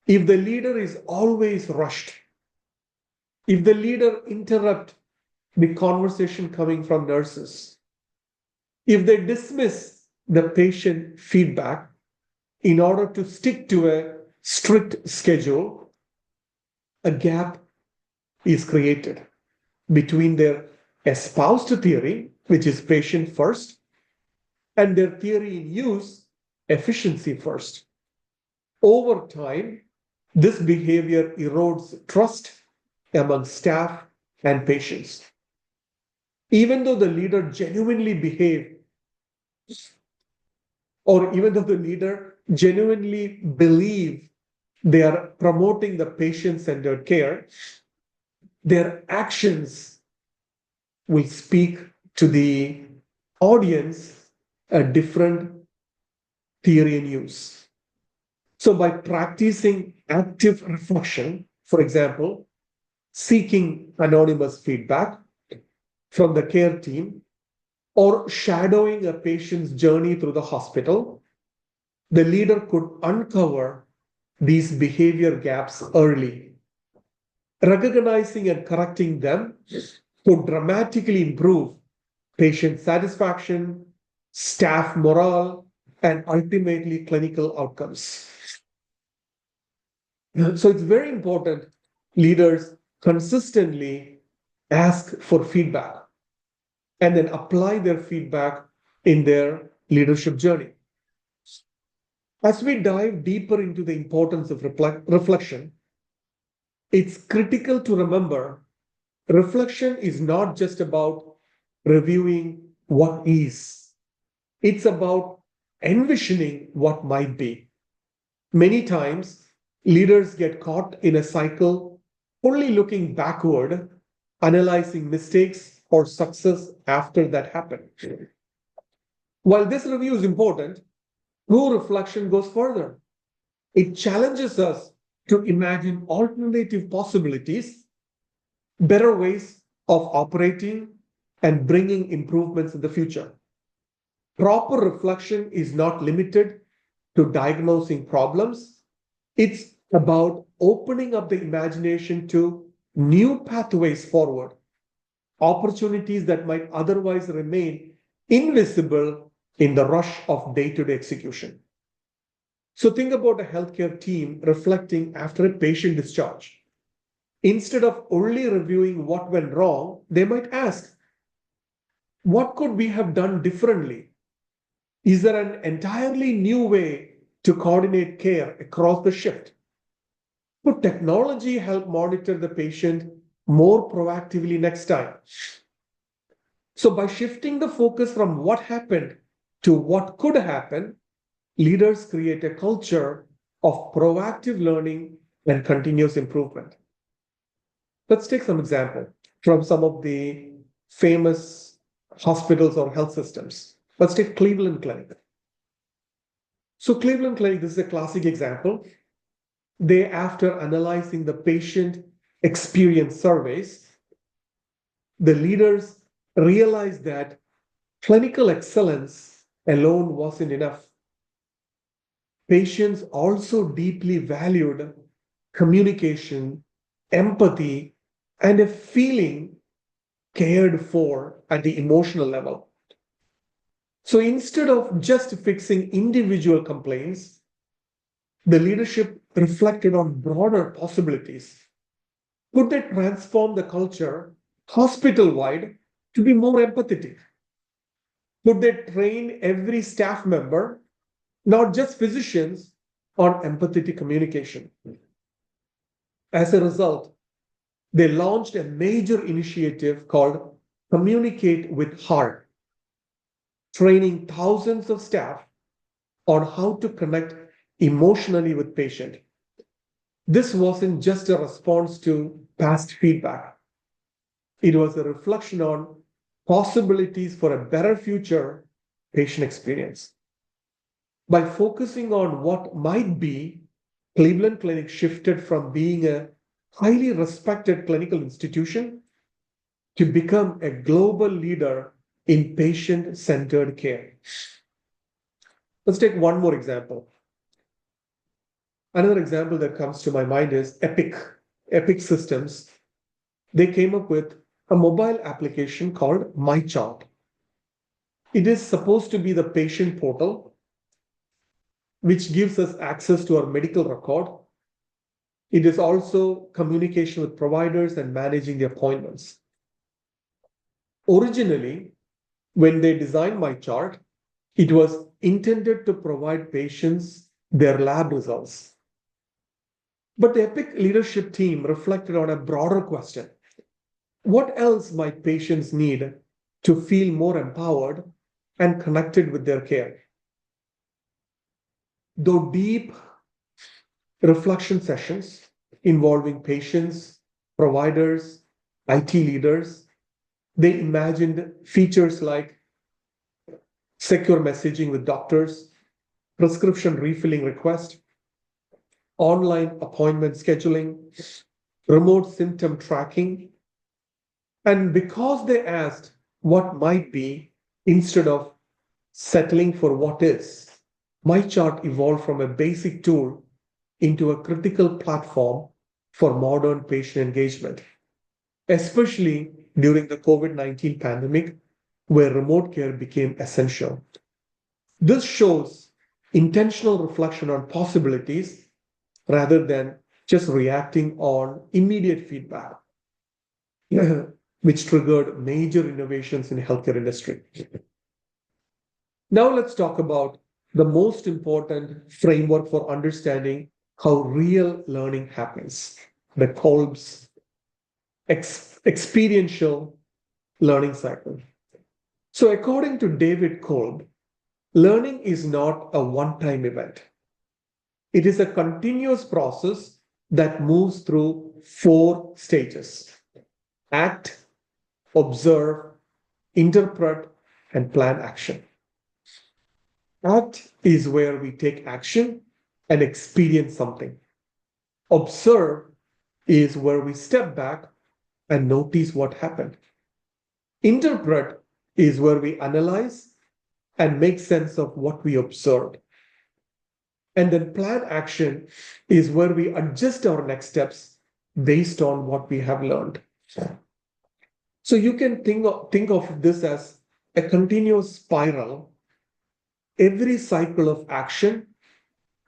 if the leader is always rushed, if the leader interrupt the conversation coming from nurses, if they dismiss the patient feedback in order to stick to a strict schedule, a gap is created between their espoused theory, which is patient first, and their theory in use, efficiency first. Over time, this behavior erodes trust among staff and patients. Even though the leader genuinely behave, or even though the leader genuinely believe they are promoting the patient-centered care, their actions will speak to the audience a different theory in use. So by practicing active reflection, for example, seeking anonymous feedback from the care team, or shadowing a patient's journey through the hospital, the leader could uncover these behavior gaps early. Recognizing and correcting them could dramatically improve patient satisfaction, staff morale, and ultimately clinical outcomes. So it's very important leaders consistently ask for feedback and then apply their feedback in their leadership journey. As we dive deeper into the importance of reflection, it's critical to remember reflection is not just about reviewing what is, it's about envisioning what might be. Many times, leaders get caught in a cycle only looking backward, analyzing mistakes or success after that happened. While this review is important, true reflection goes further. It challenges us to imagine alternative possibilities, better ways of operating, and bringing improvements in the future. Proper reflection is not limited to diagnosing problems. It's about opening up the imagination to new pathways forward, opportunities that might otherwise remain invisible in the rush of day-to-day execution. So think about a healthcare team reflecting after a patient discharge. Instead of only reviewing what went wrong, they might ask, what could we have done differently? Is there an entirely new way to coordinate care across the shift? Could technology help monitor the patient more proactively next time? So by shifting the focus from what happened to what could happen, leaders create a culture of proactive learning and continuous improvement. Let's take some example from some of the famous hospitals or health systems. Let's take Cleveland Clinic. So Cleveland Clinic, this is a classic example. They, after analyzing the patient experience surveys, the leaders realized that clinical excellence alone wasn't enough. Patients also deeply valued communication, empathy, and a feeling cared for at the emotional level. So instead of just fixing individual complaints, the leadership reflected on broader possibilities. Could they transform the culture hospital-wide to be more empathetic? Could they train every staff member, not just physicians, on empathetic communication? As a result, they launched a major initiative called Communicate with Heart, training thousands of staff on how to connect emotionally with patient. This wasn't just a response to past feedback. It was a reflection on possibilities for a better future patient experience. By focusing on what might be, Cleveland Clinic shifted from being a highly respected clinical institution to become a global leader in patient-centered care. Let's take one more example. Another example that comes to my mind is Epic. Epic Systems. They came up with a mobile application called MyChart. It is supposed to be the patient portal, which gives us access to our medical record. It is also communication with providers and managing the appointments. Originally, when they designed MyChart, it was intended to provide patients their lab results. But the Epic leadership team reflected on a broader question. What else might patients need to feel more empowered and connected with their care? Though deep reflection sessions involving patients, providers, IT leaders, they imagined features like secure messaging with doctors, prescription refilling request, online appointment scheduling, remote symptom tracking. And because they asked what might be instead of settling for what is, MyChart evolved from a basic tool into a critical platform for modern patient engagement, especially during the COVID-19 pandemic, where remote care became essential. This shows intentional reflection on possibilities rather than just reacting on immediate feedback, which triggered major innovations in the healthcare industry. Now let's talk about the most important framework for understanding how real learning happens, the Kolb's experiential learning cycle. So according to David Kolb, learning is not a one-time event. It is a continuous process that moves through 4 stages: act, observe, interpret, and plan action. Act is where we take action and experience something. Observe is where we step back and notice what happened. Interpret is where we analyze and make sense of what we observed. And then plan action is where we adjust our next steps based on what we have learned. So you can think of this as a continuous spiral. Every cycle of action,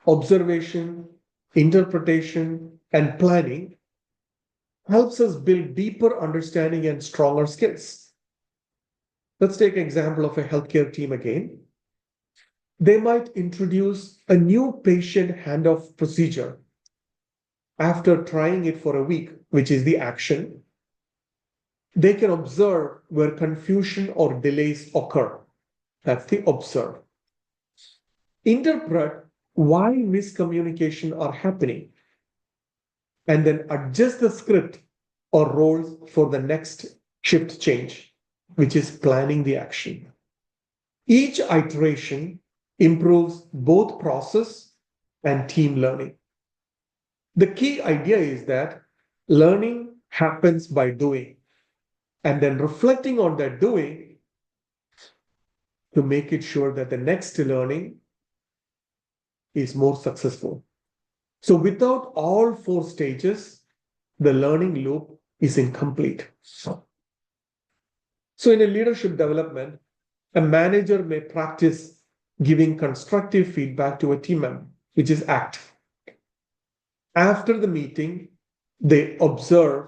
observation, interpretation, and planning helps us build deeper understanding and stronger skills. Let's take an example of a healthcare team again. They might introduce a new patient handoff procedure after trying it for a week, which is the action. They can observe where confusion or delays occur. That's the observe. Interpret why miscommunication are happening and then adjust the script or roles for the next shift change, which is planning the action. Each iteration improves both process and team learning. The key idea is that learning happens by doing and then reflecting on that doing to make it sure that the next learning is more successful. So without all four stages, the learning loop is incomplete. So in a leadership development, a manager may practice giving constructive feedback to a team member, which is ACT. After the meeting, they observe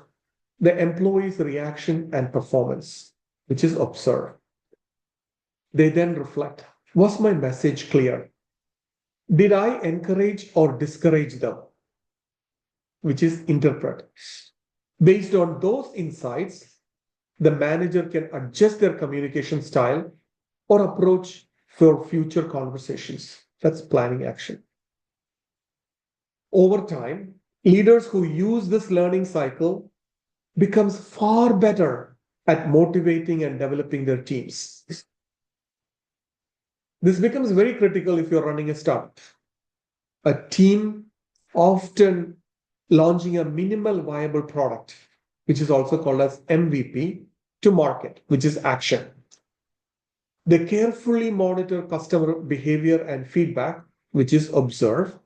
the employee's reaction and performance, which is observe. They then reflect, was my message clear? Did I encourage or discourage them? Which is interpret. Based on those insights, the manager can adjust their communication style or approach for future conversations. That's planning action. Over time, leaders who use this learning cycle becomes far better at motivating and developing their teams. This becomes very critical if you're running a startup. A team often launching a minimal viable product, which is also called as MVP, to market, which is action. They carefully monitor customer behavior and feedback, which is observe.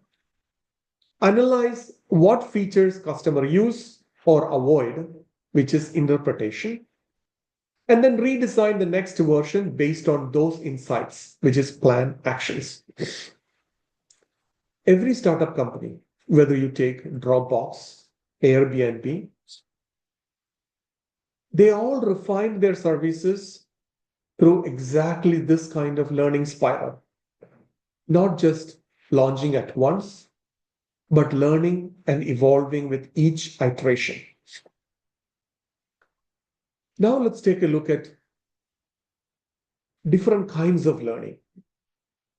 Analyze what features customer use or avoid, which is interpretation. And then redesign the next version based on those insights, which is plan actions. Every startup company, whether you take Dropbox, Airbnb, they all refine their services through exactly this kind of learning spiral. Not just launching at once, but learning and evolving with each iteration. Now let's take a look at different kinds of learning.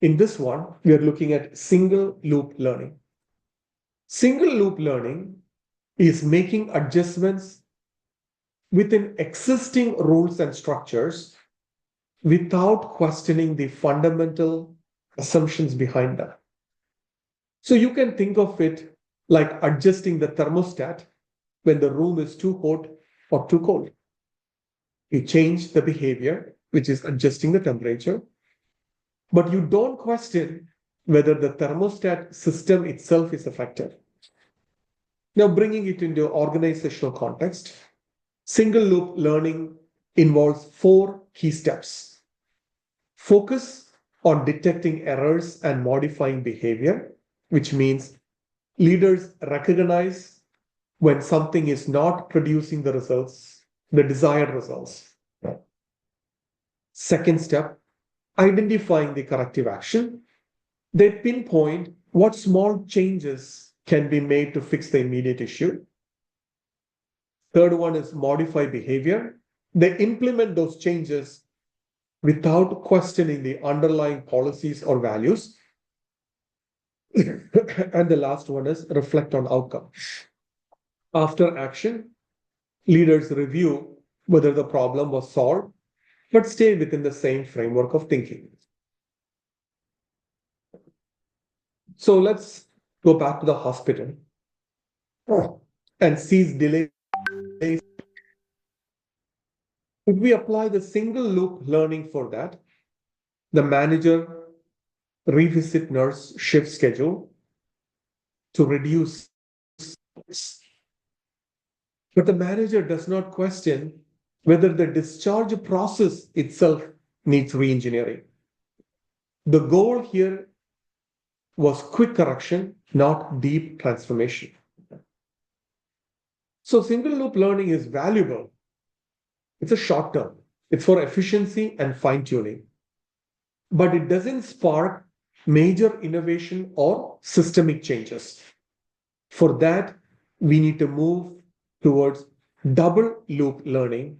In this one, we are looking at single loop learning. Single loop learning is making adjustments within existing rules and structures without questioning the fundamental assumptions behind them. So you can think of it like adjusting the thermostat when the room is too hot or too cold. You change the behavior, which is adjusting the temperature, but you don't question whether the thermostat system itself is effective. Now, bringing it into organizational context, single loop learning involves 4 key steps. Focus on detecting errors and modifying behavior, which means leaders recognize when something is not producing the results, the desired results. Second step, identifying the corrective action. They pinpoint what small changes can be made to fix the immediate issue. Third one is modify behavior. They implement those changes without questioning the underlying policies or values. And the last one is reflect on outcome. After action, leaders review whether the problem was solved, but stay within the same framework of thinking. So let's go back to the hospital and seize delays If we apply the single loop learning for that, the manager revisit nurse shift schedule to reduce. But the manager does not question whether the discharge process itself needs re-engineering. The goal here was quick correction, not deep transformation. So single loop learning is valuable. It's a short term. It's for efficiency and fine tuning. But it doesn't spark major innovation or systemic changes. For that, we need to move towards double loop learning.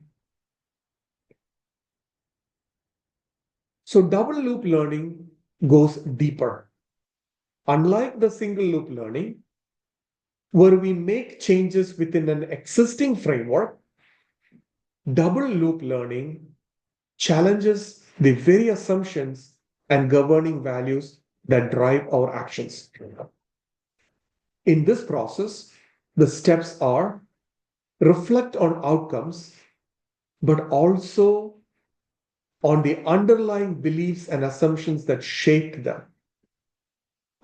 So double loop learning goes deeper. Unlike the single loop learning, where we make changes within an existing framework, double loop learning challenges the very assumptions and governing values that drive our actions. In this process, the steps are reflect on outcomes, but also on the underlying beliefs and assumptions that shaped them.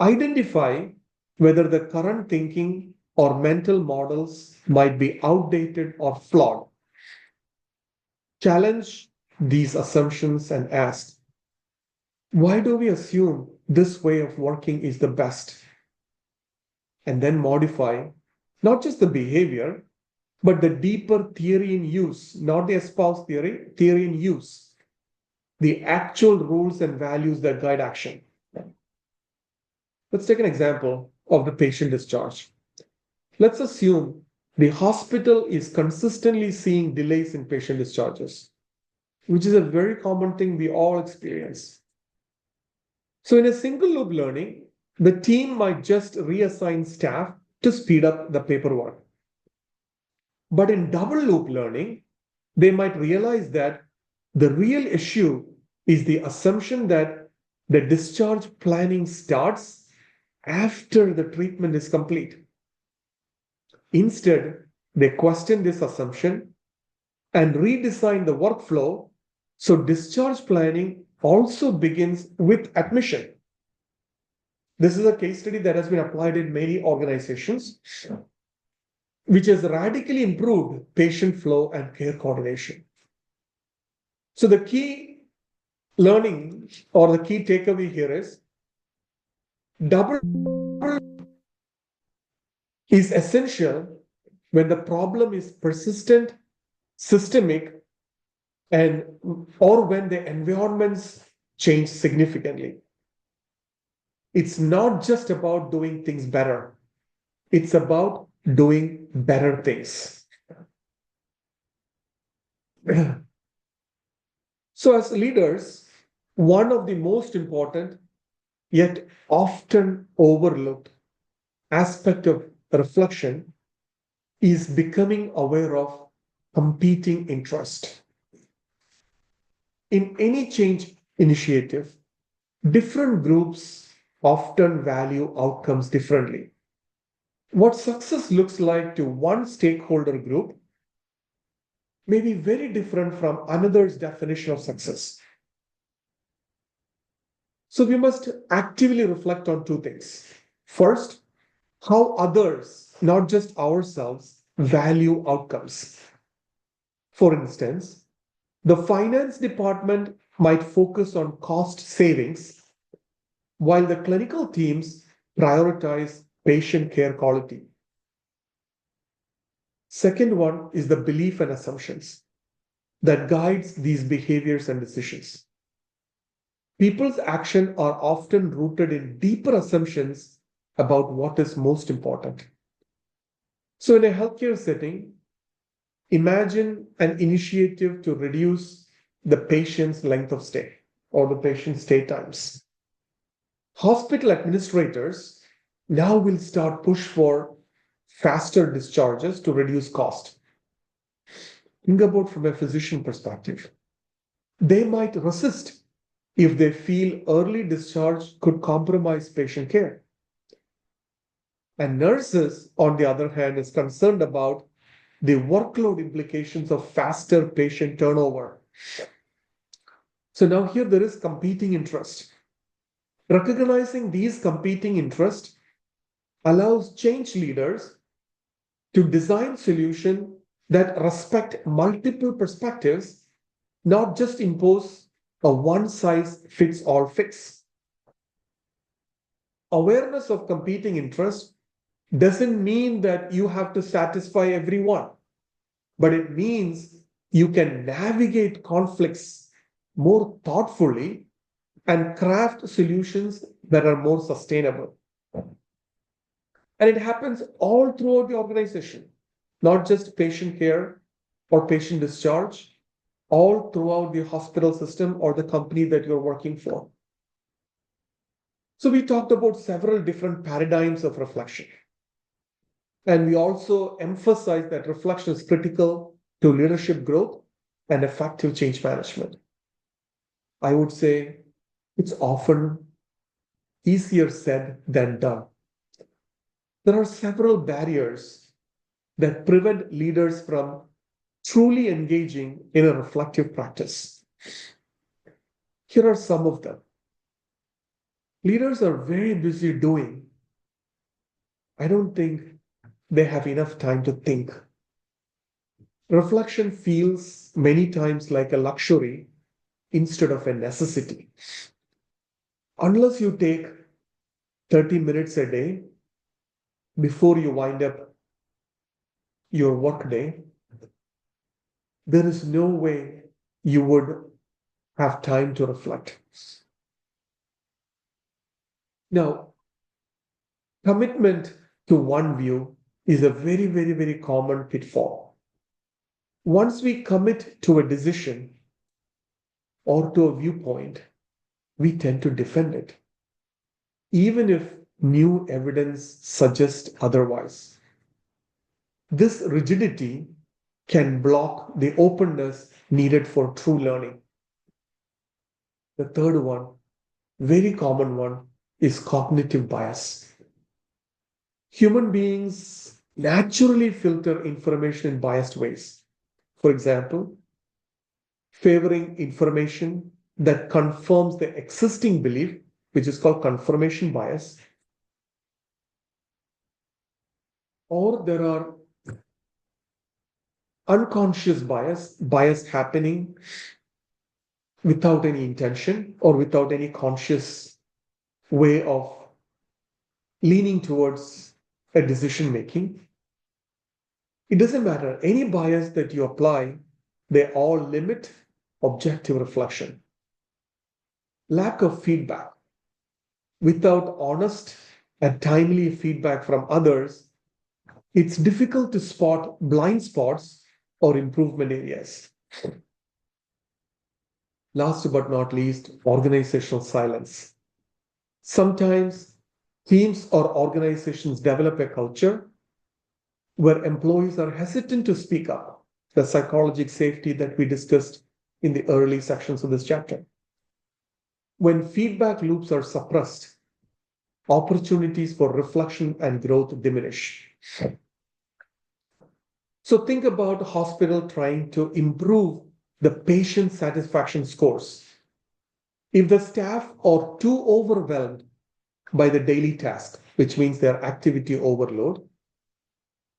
Identify whether the current thinking or mental models might be outdated or flawed. Challenge these assumptions and ask, why do we assume this way of working is the best? And then modify not just the behavior, but the deeper theory in use, not the espoused theory, theory in use, the actual rules and values that guide action. Let's take an example of the patient discharge. Let's assume the hospital is consistently seeing delays in patient discharges, which is a very common thing we all experience. So in a single loop learning, the team might just reassign staff to speed up the paperwork. But in double loop learning, they might realize that the real issue is the assumption that the discharge planning starts after the treatment is complete. Instead, they question this assumption and redesign the workflow so discharge planning also begins with admission. This is a case study that has been applied in many organizations, which has radically improved patient flow and care coordination. So the key learning or the key takeaway here is double is essential when the problem is persistent, systemic, and or when the environments change significantly. It's not just about doing things better. It's about doing better things. So as leaders, one of the most important yet often overlooked aspect of reflection is becoming aware of competing interest. In any change initiative, different groups often value outcomes differently. What success looks like to one stakeholder group may be very different from another's definition of success. So we must actively reflect on two things. First, how others, not just ourselves, value outcomes. For instance, the finance department might focus on cost savings, while the clinical teams prioritize patient care quality. Second one is the belief and assumptions that guides these behaviors and decisions. People's action are often rooted in deeper assumptions about what is most important. So in a healthcare setting, imagine an initiative to reduce the patient's length of stay or the patient's stay times. Hospital administrators now will start push for faster discharges to reduce cost. Think about from a physician perspective. They might resist if they feel early discharge could compromise patient care. And nurses, on the other hand, is concerned about the workload implications of faster patient turnover. So now here there is competing interest. Recognizing these competing interests allows change leaders to design solutions that respect multiple perspectives, not just impose a one-size-fits-all fix. Awareness of competing interests doesn't mean that you have to satisfy everyone, but it means you can navigate conflicts more thoughtfully and craft solutions that are more sustainable. And it happens all throughout the organization, not just patient care or patient discharge, all throughout the hospital system or the company that you're working for. So we talked about several different paradigms of reflection. And we also emphasize that reflection is critical to leadership growth and effective change management. I would say it's often easier said than done. There are several barriers that prevent leaders from truly engaging in a reflective practice. Here are some of them. Leaders are very busy doing. I don't think they have enough time to think. Reflection feels many times like a luxury instead of a necessity. Unless you take 30 minutes a day before you wind up your workday, there is no way you would have time to reflect. Now, commitment to one view is a very, very, very common pitfall. Once we commit to a decision or to a viewpoint, we tend to defend it, even if new evidence suggests otherwise. This rigidity can block the openness needed for true learning. The third one, very common one, is cognitive bias. Human beings naturally filter information in biased ways. For example, favoring information that confirms the existing belief, which is called confirmation bias. Or there are unconscious bias happening without any intention or without any conscious way of leaning towards a decision making. It doesn't matter. Any bias that you apply, they all limit objective reflection. Lack of feedback. Without honest and timely feedback from others, it's difficult to spot blind spots or improvement areas. Last but not least, organizational silence. Sometimes teams or organizations develop a culture where employees are hesitant to speak up, the psychological safety that we discussed in the early sections of this chapter. When feedback loops are suppressed, opportunities for reflection and growth diminish. So think about a hospital trying to improve the patient satisfaction scores. If the staff are too overwhelmed by the daily task, which means their activity overload,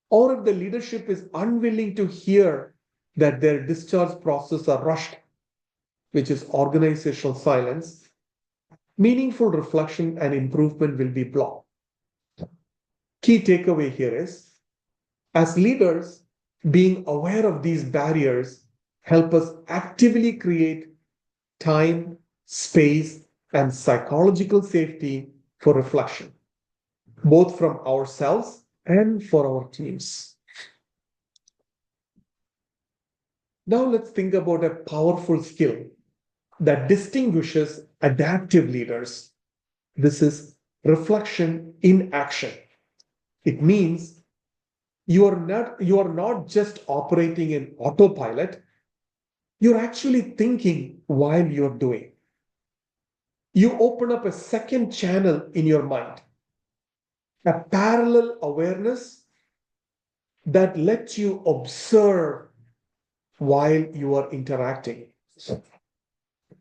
or if the leadership is unwilling to hear that their discharge process are rushed, which is organizational silence, meaningful reflection and improvement will be blocked. Key takeaway here is, as leaders, being aware of these barriers help us actively create time, space, and psychological safety for reflection, both from ourselves and for our teams. Now let's think about a powerful skill that distinguishes adaptive leaders. This is reflection in action. It means you are not just operating in autopilot, you're actually thinking while you're doing. You open up a second channel in your mind, a parallel awareness that let you observe while you are interacting.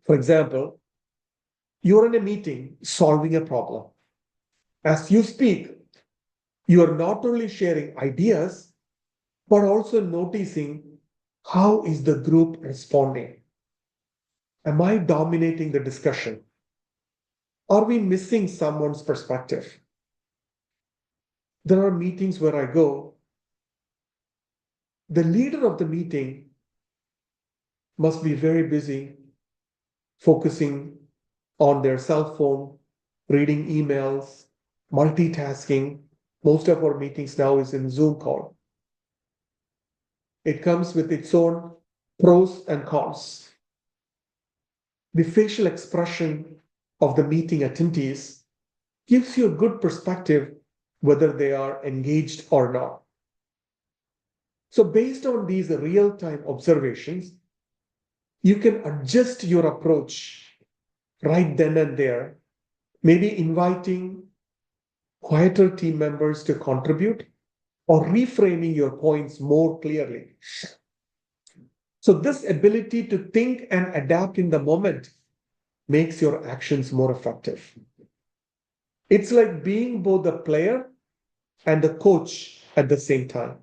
For example, you're in a meeting solving a problem. As you speak, you are not only sharing ideas, but also noticing how is the group responding. Am I dominating the discussion? Are we missing someone's perspective? There are meetings where I go, the leader of the meeting must be very busy focusing on their cell phone, reading emails, multitasking. Most of our meetings now is in Zoom call. It comes with its own pros and cons. The facial expression of the meeting attendees gives you a good perspective whether they are engaged or not. So based on these real-time observations, you can adjust your approach right then and there, maybe inviting quieter team members to contribute or reframing your points more clearly. So this ability to think and adapt in the moment makes your actions more effective. It's like being both the player and the coach at the same time.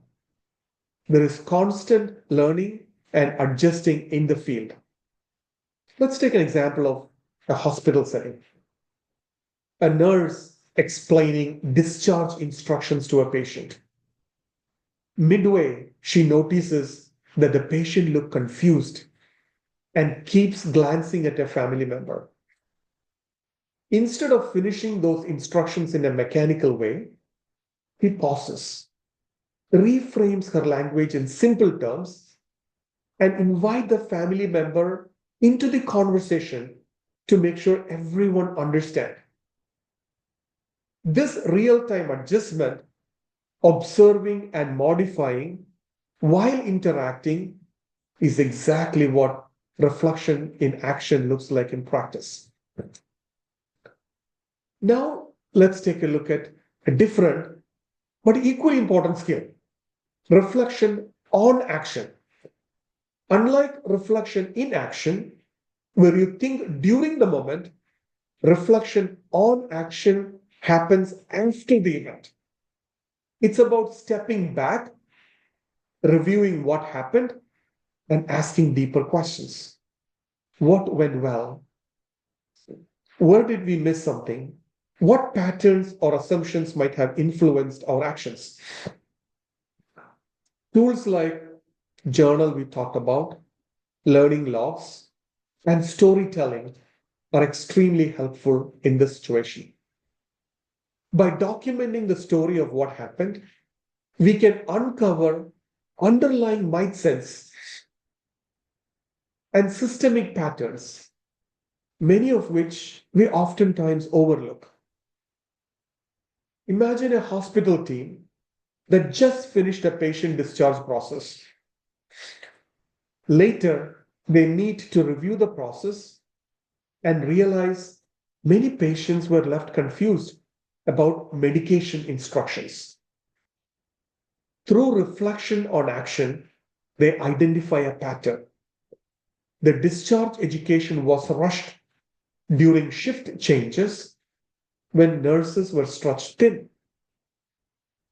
There is constant learning and adjusting in the field. Let's take an example of a hospital setting. A nurse explaining discharge instructions to a patient. Midway, she notices that the patient looks confused and keeps glancing at a family member. Instead of finishing those instructions in a mechanical way, he pauses, reframes her language in simple terms, and invite the family member into the conversation to make sure everyone understands. This real-time adjustment, observing and modifying while interacting, is exactly what reflection in action looks like in practice. Now, let's take a look at a different but equally important skill, reflection on action. Unlike reflection in action, where you think during the moment, reflection on action happens after the event. It's about stepping back, reviewing what happened, and asking deeper questions. What went well? Where did we miss something? What patterns or assumptions might have influenced our actions? Tools like journal we talked about, learning logs, and storytelling are extremely helpful in this situation. By documenting the story of what happened, we can uncover underlying mindsets and systemic patterns, many of which we oftentimes overlook. Imagine a hospital team that just finished a patient discharge process. Later, they meet to review the process and realize many patients were left confused about medication instructions. Through reflection on action, they identify a pattern. The discharge education was rushed during shift changes when nurses were stretched thin.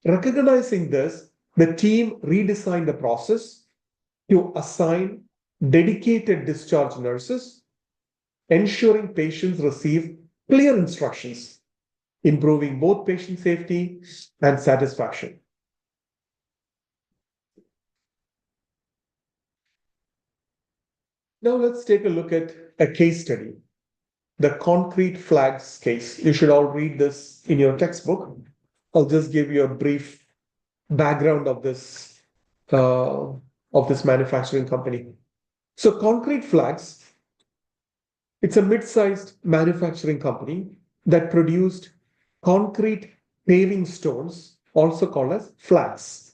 Recognizing this, the team redesigned the process to assign dedicated discharge nurses, ensuring patients receive clear instructions, improving both patient safety and satisfaction. Now let's take a look at a case study, the concrete flags case. You should all read this in your textbook. I'll just give you a brief background of this manufacturing company. So Concrete Flags, it's a mid-sized manufacturing company that produced concrete paving stones, also called as flags.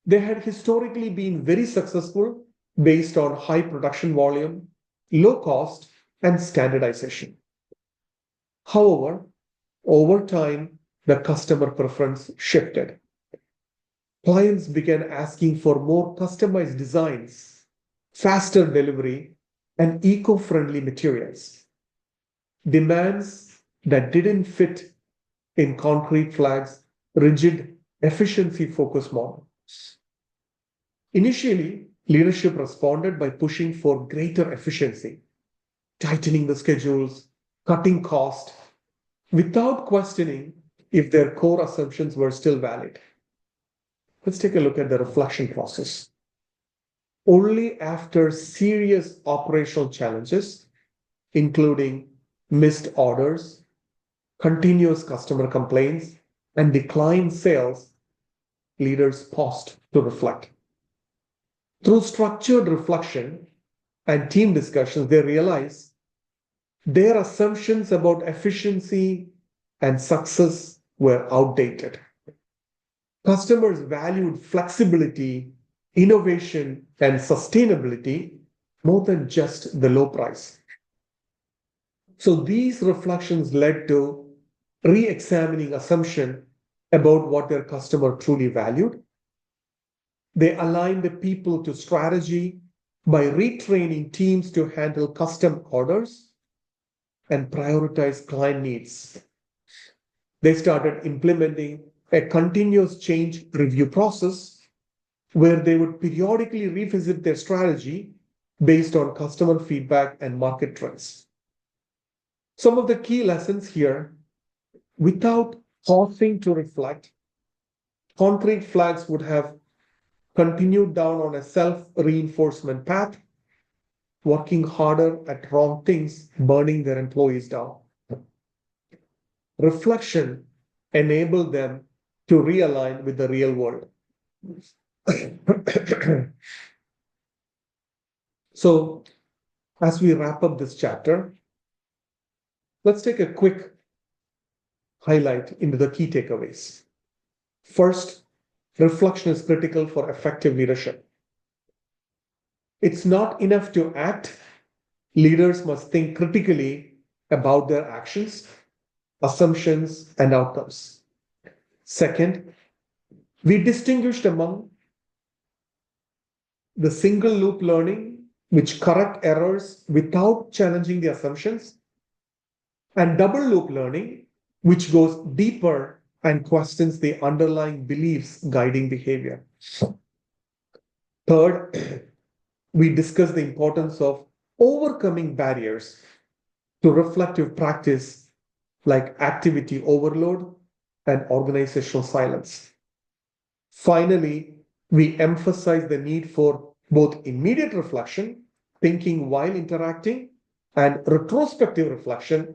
They had historically been very successful based on high production volume, low cost, and standardization. However, over time, the customer preference shifted. clients began asking for more customized designs, faster delivery, and eco-friendly materials. Demands that didn't fit in Concrete Flag's rigid, efficiency-focused model. Initially, leadership responded by pushing for greater efficiency, tightening the schedules, cutting cost, without questioning if their core assumptions were still valid. Let's take a look at the reflection process. Only after serious operational challenges, including missed orders, continuous customer complaints, and declined sales, leaders paused to reflect. Through structured reflection and team discussions, they realized their assumptions about efficiency and success were outdated. Customers valued flexibility, innovation, and sustainability more than just the low price. So these reflections led to re-examining assumption about what their customer truly valued. They aligned the people to strategy by retraining teams to handle custom orders and prioritize client needs. They started implementing a continuous change review process where they would periodically revisit their strategy based on customer feedback and market trends. Some of the key lessons here: without pausing to reflect, Concrete Flags would have continued down on a self-reinforcement path, working harder at wrong things, burning their employees down. Reflection enabled them to realign with the real world. So, as we wrap up this chapter, let's take a quick highlight into the key takeaways. First, reflection is critical for effective leadership. It's not enough to act. Leaders must think critically about their actions, assumptions, and outcomes. Second, we distinguished among the single loop learning, which correct errors without challenging the assumptions, and double loop learning, which goes deeper and questions the underlying beliefs guiding behavior. Third, we discussed the importance of overcoming barriers to reflective practice like activity overload and organizational silence. Finally, we emphasize the need for both immediate reflection, thinking while interacting, and retrospective reflection,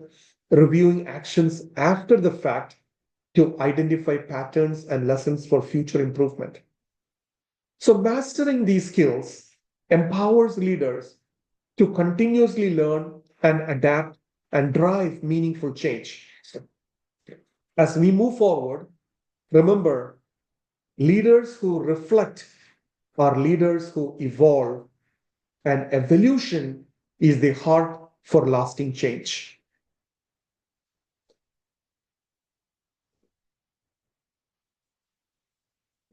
reviewing actions after the fact to identify patterns and lessons for future improvement. So mastering these skills empowers leaders to continuously learn and adapt and drive meaningful change. As we move forward, remember, leaders who reflect are leaders who evolve, and evolution is the heart for lasting change.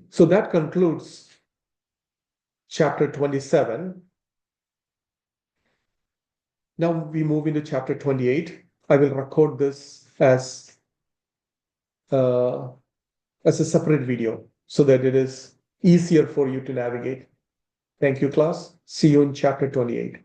So that concludes chapter 27. Now we move into chapter 28. I will record this as a separate video so that it is easier for you to navigate. Thank you, class. See you in chapter 28.